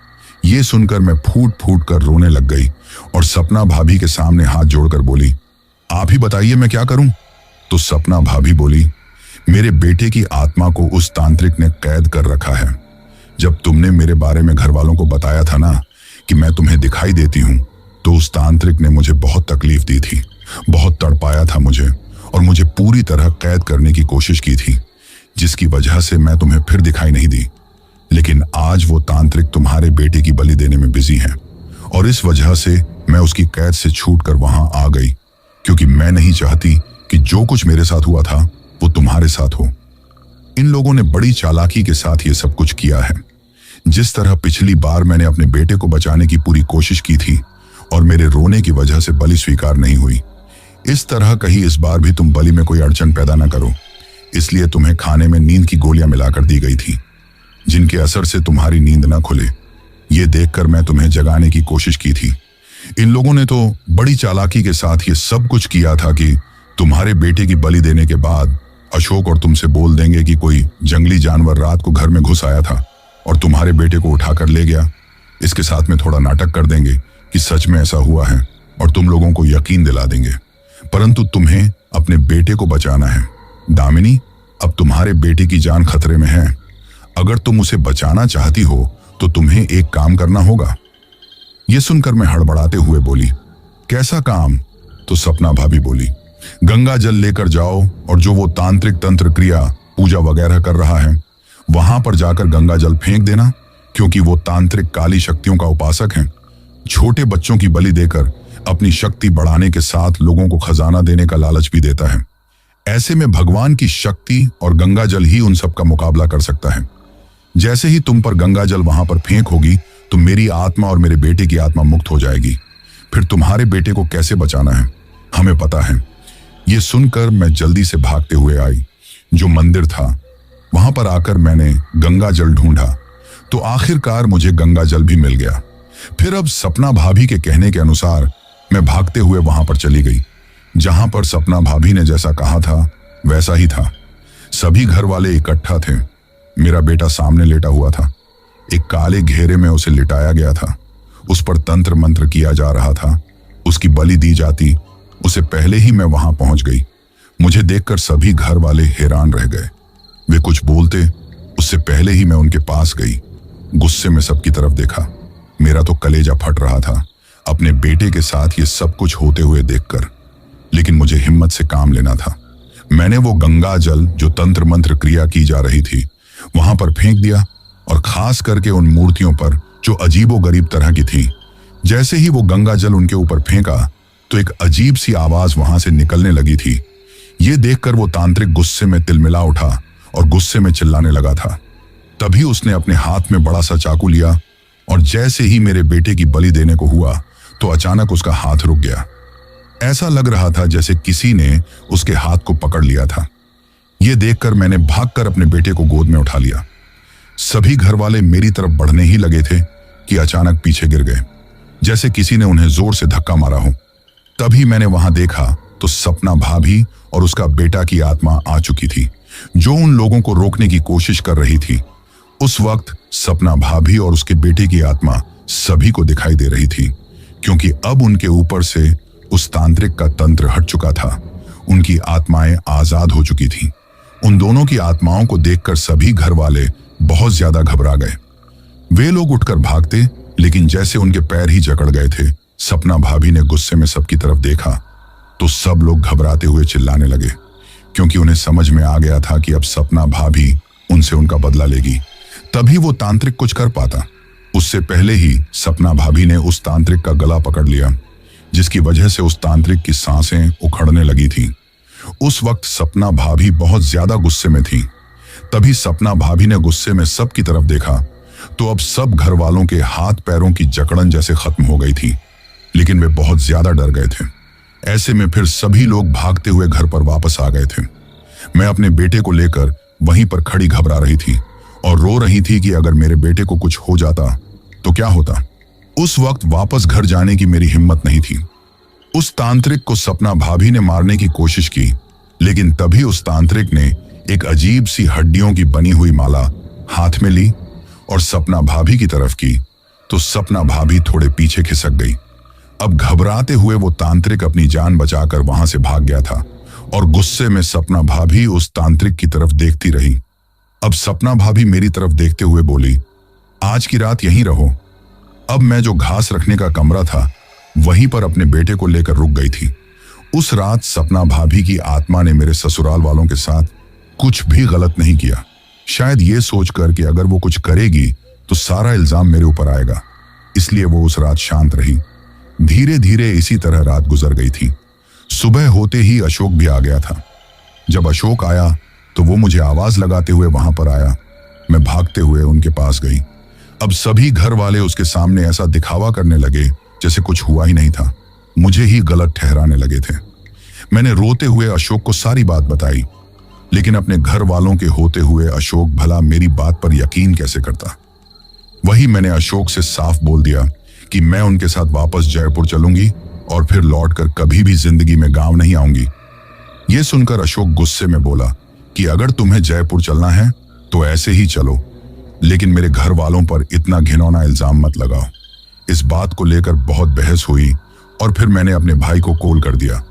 ये सुनकर मैं फूट फूट कर रोने लग गई और सपना भाभी के सामने हाथ जोड़कर बोली, आप ही बताइए मैं क्या करूं? तो सपना भाभी बोली, मेरे बेटे की आत्मा को उस तांत्रिक ने कैद कर रखा है। जब तुमने मेरे बारे में घर वालों को बताया था ना कि मैं तुम्हें दिखाई देती हूं, तो उस तांत्रिक ने मुझे बहुत तकलीफ दी थी, बहुत तड़पाया था मुझे, और मुझे पूरी तरह कैद करने की कोशिश की थी, जिसकी वजह से मैं तुम्हें फिर दिखाई नहीं दी। लेकिन आज वो तांत्रिक तुम्हारे बेटे की बलि देने में बिजी है, और इस वजह से मैं उसकी कैद से छूटकर वहां आ गई, क्योंकि मैं नहीं चाहती कि जो कुछ मेरे साथ हुआ था वो तुम्हारे साथ हो। इन लोगों ने बड़ी चालाकी के साथ ये सब कुछ किया है। जिस तरह पिछली बार मैंने अपने बेटे को बचाने की पूरी कोशिश की थी और मेरे रोने की वजह से बलि स्वीकार नहीं हुई, इस तरह कहीं इस बार भी तुम बलि में कोई अड़चन पैदा न करो। इसलिए तुम्हें खाने में नींद की गोलियां मिलाकर दी गई थी, जिनके असर से तुम्हारी नींद न खुले। ये देखकर मैं तुम्हें जगाने की कोशिश की थी। इन लोगों ने तो बड़ी चालाकी के साथ ये सब कुछ किया था कि तुम्हारे बेटे की बलि देने के बाद अशोक और तुमसे बोल देंगे कि कोई जंगली जानवर रात को घर में घुस आया था और तुम्हारे बेटे को उठाकर ले गया। इसके साथ में थोड़ा नाटक कर देंगे कि सच में ऐसा हुआ है, और तुम लोगों को यकीन दिला देंगे। परंतु तुम्हें अपने बेटे को बचाना है दामिनी। अब तुम्हारे बेटे की जान खतरे में है। अगर तुम उसे बचाना चाहती हो तो तुम्हें एक काम करना होगा। यह सुनकर मैं हड़बड़ाते हुए बोली, कैसा काम? तो सपना भाभी बोली, गंगा जल लेकर जाओ और जो वो तांत्रिक तंत्र क्रिया पूजा वगैरह कर रहा है वहां पर जाकर गंगा जल फेंक देना, क्योंकि वो तांत्रिक काली शक्तियों का उपासक है। छोटे बच्चों की बलि देकर अपनी शक्ति बढ़ाने के साथ लोगों को खजाना देने का लालच भी देता है। ऐसे में भगवान की शक्ति और गंगा जल ही उन सब का मुकाबला कर सकता है। जैसे ही तुम पर गंगा जल वहां पर फेंक होगी तो मेरी आत्मा और मेरे बेटे की आत्मा मुक्त हो जाएगी। फिर तुम्हारे बेटे को कैसे बचाना है हमें पता है। ये सुनकर मैं जल्दी से भागते हुए आई। जो मंदिर था वहां पर आकर मैंने गंगा जल ढूंढा, तो आखिरकार मुझे गंगा जल भी मिल गया। फिर अब सपना भाभी के कहने के अनुसार मैं भागते हुए वहां पर चली गई। जहां पर सपना भाभी ने जैसा कहा था वैसा ही था। सभी घर वाले इकट्ठा थे। मेरा बेटा सामने लेटा हुआ था। एक काले घेरे में उसे लिटाया गया था। उस पर तंत्र मंत्र किया जा रहा था। उसकी बलि दी जाती उसे पहले ही मैं वहां पहुंच गई। मुझे देखकर सभी घर वाले हैरान रह गए। वे कुछ बोलते उससे पहले ही मैं उनके पास गई। गुस्से में सबकी तरफ देखा। मेरा तो कलेजा फट रहा था अपने बेटे के साथ ये सब कुछ होते हुए देखकर। लेकिन मुझे हिम्मत से काम लेना था। मैंने वो गंगा जल जो तंत्र मंत्र क्रिया की जा रही थी वहां पर फेंक दिया, और खास करके उन मूर्तियों पर जो अजीबोगरीब तरह की थी। जैसे ही वो गंगा जल उनके ऊपर फेंका तो एक अजीब सी आवाज वहां से निकलने लगी थी। ये देखकर वो तांत्रिक गुस्से में तिलमिला उठा और गुस्से में चिल्लाने लगा था। तभी उसने अपने हाथ में बड़ा सा चाकू लिया और जैसे ही मेरे बेटे की बलि देने को हुआ तो अचानक उसका हाथ रुक गया। ऐसा लग रहा था जैसे किसी ने उसके हाथ को पकड़ लिया था। यह देखकर मैंने भागकर अपने बेटे को गोद में उठा लिया। सभी घर वाले मेरी तरफ बढ़ने ही लगे थे कि अचानक पीछे गिर गए, जैसे किसी ने उन्हें जोर से धक्का मारा हो। तभी मैंने वहां देखा तो सपना भाभी और उसका बेटा की आत्मा आ चुकी थी, जो उन लोगों को रोकने की कोशिश कर रही थी। उस वक्त सपना भाभी और उसके बेटे की आत्मा सभी को दिखाई दे रही थी, क्योंकि अब उनके ऊपर से उस तांत्रिक का तंत्र हट चुका था। उनकी आत्माएं आजाद हो चुकी थीं। उन दोनों की आत्माओं को देखकर सभी घर वाले बहुत ज्यादा घबरा गए। वे लोग उठकर भागते, लेकिन जैसे उनके पैर ही जकड़ गए थे। सपना भाभी ने गुस्से में सबकी तरफ देखा तो सब लोग घबराते हुए चिल्लाने लगे, क्योंकि उन्हें समझ में आ गया था कि अब सपना भाभी उनसे उनका बदला लेगी, तभी वो तांत्रिक कुछ कर पाता। उससे पहले ही सपना भाभी ने उस तांत्रिक का गला पकड़ लिया, जिसकी वजह से उस तांत्रिक की सांसें उखड़ने लगी थी। उस वक्त सपना भाभी बहुत ज्यादा गुस्से में थी। तभी सपना भाभी ने गुस्से में सबकी तरफ देखा तो अब सब घर वालों के हाथ पैरों की जकड़न जैसे खत्म हो गई थी, लेकिन वे बहुत ज्यादा डर गए थे। ऐसे में फिर सभी लोग भागते हुए घर पर वापस आ गए थे। मैं अपने बेटे को लेकर वहीं पर खड़ी घबरा रही थी और रो रही थी कि अगर मेरे बेटे को कुछ हो जाता तो क्या होता। उस वक्त वापस घर जाने की मेरी हिम्मत नहीं थी। उस तांत्रिक को सपना भाभी ने मारने की कोशिश की, लेकिन तभी उस तांत्रिक ने एक अजीब सी हड्डियों की बनी हुई माला हाथ में ली और सपना भाभी की तरफ की तो सपना भाभी थोड़े पीछे खिसक गई। अब घबराते हुए वो तांत्रिक अपनी जान बचाकर वहां से भाग गया था और गुस्से में सपना भाभी उस तांत्रिक की तरफ देखती रही। अब सपना भाभी मेरी तरफ देखते हुए बोली, आज की रात यहीं रहो। अब मैं जो घास रखने का कमरा था वहीं पर अपने बेटे को लेकर रुक गई थी। उस रात सपना भाभी की आत्मा ने मेरे ससुराल वालों के साथ कुछ भी गलत नहीं किया, शायद ये सोचकर कि अगर वो कुछ करेगी तो सारा इल्जाम मेरे ऊपर आएगा, इसलिए वो उस रात शांत रही। धीरे धीरे इसी तरह रात गुजर गई थी। सुबह होते ही अशोक भी आ गया था। जब अशोक आया तो वो मुझे आवाज लगाते हुए वहां पर आया। मैं भागते हुए उनके पास गई। अब सभी घर वाले उसके सामने ऐसा दिखावा करने लगे जैसे कुछ हुआ ही नहीं था। मुझे ही गलत ठहराने लगे थे। मैंने रोते हुए अशोक को सारी बात बताई, लेकिन अपने घर वालों के होते हुए अशोक भला मेरी बात पर यकीन कैसे करता। वही मैंने अशोक से साफ बोल दिया कि मैं उनके साथ वापस जयपुर चलूंगी और फिर लौटकर कभी भी जिंदगी में गांव नहीं आऊंगी। यह सुनकर अशोक गुस्से में बोला कि अगर तुम्हें जयपुर चलना है तो ऐसे ही चलो, लेकिन मेरे घर वालों पर इतना घिनौना इल्जाम मत लगाओ। इस बात को लेकर बहुत बहस हुई और फिर मैंने अपने भाई को कॉल कर दिया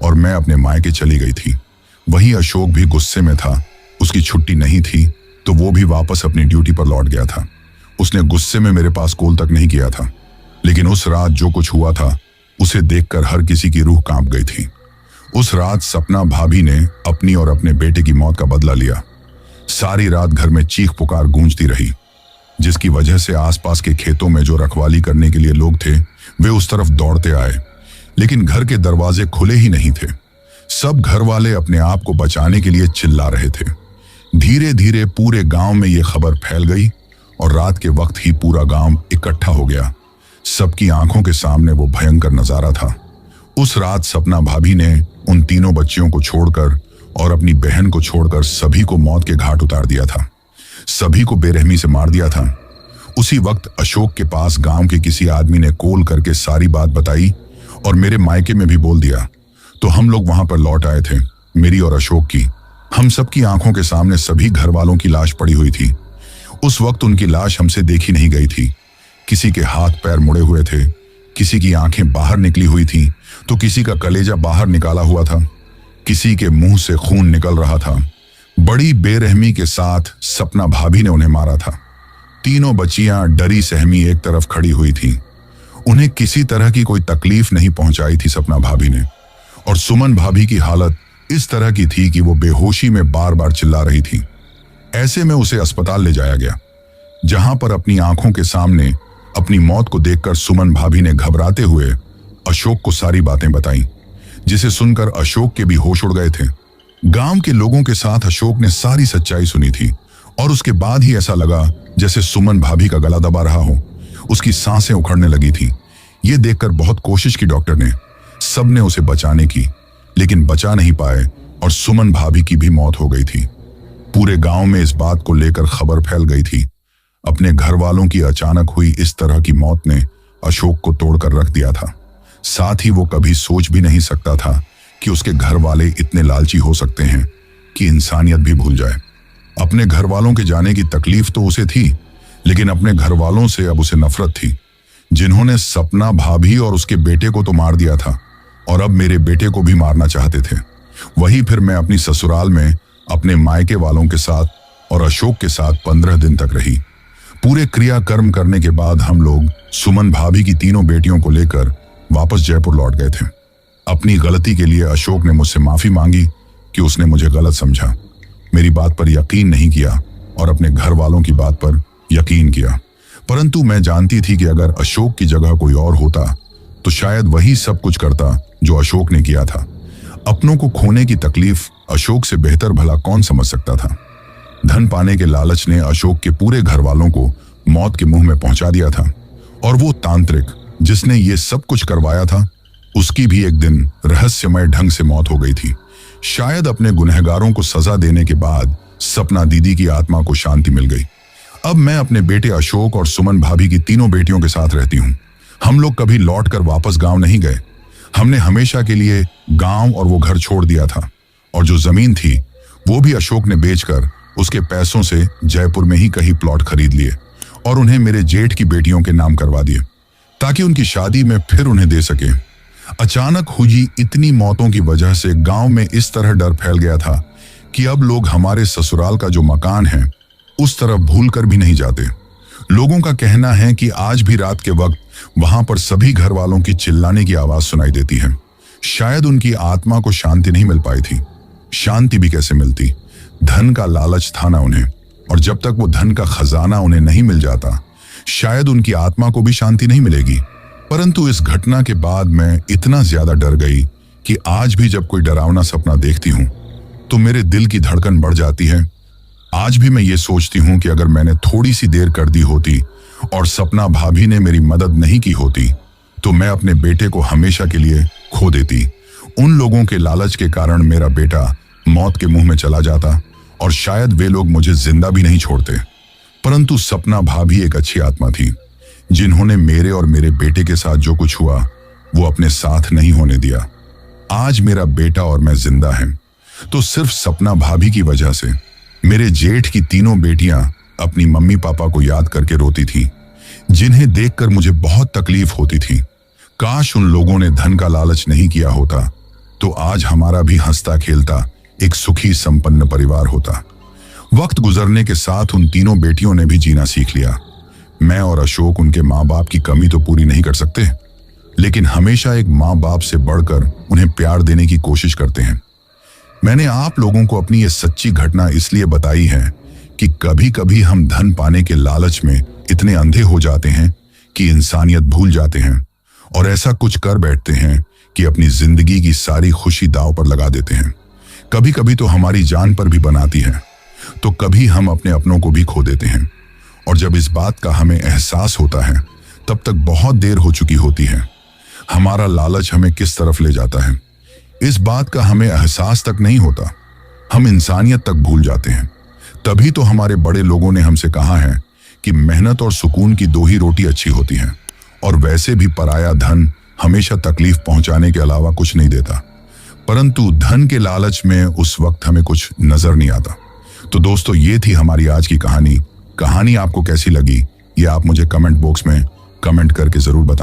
और मैं अपने मायके चली गई थी। वहीं अशोक भी गुस्से में था। उसकी छुट्टी नहीं थी तो वो भी वापस अपनी ड्यूटी पर लौट गया था। उसने गुस्से में मेरे पास कॉल तक नहीं किया था, लेकिन उस रात जो कुछ हुआ था उसे देखकर हर किसी की रूह कांप गई थी। उस रात सपना भाभी ने अपनी और अपने बेटे की मौत का बदला लिया। सारी रात घर में चीख पुकार गूंजती रही, जिसकी वजह से आसपास के खेतों में जो रखवाली करने के लिए लोग थे वे उस तरफ दौड़ते आए, लेकिन घर के दरवाजे खुले ही नहीं थे। सब घर वाले अपने आप को बचाने के लिए चिल्ला रहे थे। धीरे धीरे पूरे गांव में यह खबर फैल गई और रात के वक्त ही पूरा गांव इकट्ठा हो गया। सबकी आंखों के सामने वो भयंकर नजारा था। उस रात सपना भाभी ने उन तीनों बच्चियों को छोड़कर और अपनी बहन को छोड़कर सभी को मौत के घाट उतार दिया था। सभी को बेरहमी से मार दिया था। उसी वक्त अशोक के पास गांव के किसी आदमी ने कॉल करके सारी बात बताई और मेरे मायके में भी बोल दिया, तो हम लोग वहां पर लौट आए थे, मेरी और अशोक की। हम सबकी आंखों के सामने सभी घर वालों की लाश पड़ी हुई थी। उस वक्त उनकी लाश हमसे देखी नहीं गई थी। किसी के हाथ पैर मुड़े हुए थे, किसी की आंखें बाहर निकली हुई थी तो किसी का कलेजा बाहर निकाला हुआ था, किसी के मुंह से खून निकल रहा था। बड़ी बेरहमी के साथ सपना भाभी ने उन्हें मारा था। तीनों बच्चियां डरी सहमी एक तरफ खड़ी हुई थीं। उन्हें किसी तरह की कोई तकलीफ नहीं पहुंचाई थी सपना भाभी ने। और सुमन भाभी की हालत इस तरह की थी कि वो बेहोशी में बार बार चिल्ला रही थी। ऐसे में उसे अस्पताल ले जाया गया, जहां पर अपनी आंखों के सामने अपनी मौत को देखकर सुमन भाभी ने घबराते हुए अशोक को सारी बातें बताईं, जिसे सुनकर अशोक के भी होश उड़ गए थे। गांव के लोगों के साथ अशोक ने सारी सच्चाई सुनी थी और उसके बाद ही ऐसा लगा जैसे सुमन भाभी का गला दबा रहा हो। उसकी सांसें उखड़ने लगी थी। ये देखकर बहुत कोशिश की डॉक्टर ने, सबने उसे बचाने की, लेकिन बचा नहीं पाए और सुमन भाभी की भी मौत हो गई थी। पूरे गांव में इस बात को लेकर खबर फैल गई थी। अपने घर वालों की अचानक हुई इस तरह की मौत ने अशोक को तोड़कर रख दिया था। साथ ही वो कभी सोच भी नहीं सकता था कि उसके घर वाले इतने लालची हो सकते हैं कि इंसानियत भी भूल जाए। अपने घर वालों के जाने की तकलीफ तो उसे थी, लेकिन अपने घर वालों से अब उसे नफरत थी, जिन्होंने सपना भाभी और उसके बेटे को तो मार दिया था और अब मेरे बेटे को भी मारना चाहते थे। वही फिर मैं अपनी ससुराल में अपने मायके वालों के साथ और अशोक के साथ 15 दिन तक रही। पूरे क्रियाकर्म करने के बाद हम लोग सुमन भाभी की तीनों बेटियों को लेकर वापस जयपुर लौट गए थे। अपनी गलती के लिए अशोक ने मुझसे माफी मांगी कि उसने मुझे गलत समझा, मेरी बात पर यकीन नहीं किया और अपने घर वालों की बात पर यकीन किया। परंतु मैं जानती थी कि अगर अशोक की जगह कोई और होता तो शायद वही सब कुछ करता जो अशोक ने किया था। अपनों को खोने की तकलीफ अशोक से बेहतर भला कौन समझ सकता था। धन पाने के लालच ने अशोक के पूरे घर वालों को मौत के मुंह में पहुंचा दिया था और वो तांत्रिक जिसने ये सब कुछ करवाया था, उसकी भी एक दिन रहस्यमय ढंग से मौत हो गई थी। शायद अपने गुनहगारों को सजा देने के बाद सपना दीदी की आत्मा को शांति मिल गई। अब मैं अपने बेटे अशोक और सुमन भाभी की तीनों बेटियों के साथ रहती हूँ। हम लोग कभी लौटकर वापस गांव नहीं गए। हमने हमेशा के लिए गांव और वो घर छोड़ दिया था और जो जमीन थी वो भी अशोक ने बेचकर उसके पैसों से जयपुर में ही कहीं प्लॉट खरीद लिए और उन्हें मेरे जेठ की बेटियों के नाम करवा दिए ताकि उनकी शादी में फिर उन्हें दे सके। अचानक हुई इतनी मौतों की वजह से गांव में इस तरह डर फैल गया था कि अब लोग हमारे ससुराल का जो मकान है उस तरफ भूलकर भी नहीं जाते। लोगों का कहना है कि आज भी रात के वक्त वहां पर सभी घर वालों की चिल्लाने की आवाज सुनाई देती है। शायद उनकी आत्मा को शांति नहीं मिल पाई थी। शांति भी कैसे मिलती, धन का लालच था ना उन्हें, और जब तक वो धन का खजाना उन्हें नहीं मिल जाता शायद उनकी आत्मा को भी शांति नहीं मिलेगी। परंतु इस घटना के बाद मैं इतना ज्यादा डर गई कि आज भी जब कोई डरावना सपना देखती हूँ तो मेरे दिल की धड़कन बढ़ जाती है। आज भी मैं ये सोचती हूँ कि अगर मैंने थोड़ी सी देर कर दी होती और सपना भाभी ने मेरी मदद नहीं की होती तो मैं अपने बेटे को हमेशा के लिए खो देती। उन लोगों के लालच के कारण मेरा बेटा मौत के मुंह में चला जाता और शायद वे लोग मुझे जिंदा भी नहीं छोड़ते। परंतु सपना भाभी एक अच्छी आत्मा थी, जिन्होंने मेरे और मेरे बेटे के साथ जो कुछ हुआ वो अपने साथ नहीं होने दिया। आज मेरा बेटा और मैं जिंदा हैं तो सिर्फ सपना भाभी की वजह से। मेरे जेठ की तीनों बेटियां अपनी मम्मी पापा को याद करके रोती थी, जिन्हें देखकर मुझे बहुत तकलीफ होती थी। काश उन लोगों ने धन का लालच नहीं किया होता तो आज हमारा भी हंसता खेलता एक सुखी संपन्न परिवार होता। वक्त गुजरने के साथ उन तीनों बेटियों ने भी जीना सीख लिया। मैं और अशोक उनके माँ बाप की कमी तो पूरी नहीं कर सकते, लेकिन हमेशा एक माँ बाप से बढ़कर उन्हें प्यार देने की कोशिश करते हैं। मैंने आप लोगों को अपनी ये सच्ची घटना इसलिए बताई है कि कभी कभी हम धन पाने के लालच में इतने अंधे हो जाते हैं कि इंसानियत भूल जाते हैं और ऐसा कुछ कर बैठते हैं कि अपनी जिंदगी की सारी खुशी दांव पर लगा देते हैं। कभी कभी तो हमारी जान पर भी बनाती है, तो कभी हम अपने अपनों को भी खो देते हैं और जब इस बात का हमें एहसास होता है तब तक बहुत देर हो चुकी होती है। हमारा लालच हमें किस तरफ ले जाता है इस बात का हमें एहसास तक नहीं होता। हम इंसानियत तक भूल जाते हैं। तभी तो हमारे बड़े लोगों ने हमसे कहा है कि मेहनत और सुकून की दो ही रोटी अच्छी होती है, और वैसे भी पराया धन हमेशा तकलीफ पहुंचाने के अलावा कुछ नहीं देता। परंतु धन के लालच में उस वक्त हमें कुछ नजर नहीं आता। तो दोस्तों, ये थी हमारी आज की कहानी। कहानी आपको कैसी लगी ये आप मुझे कमेंट बॉक्स में कमेंट करके जरूर बताएं।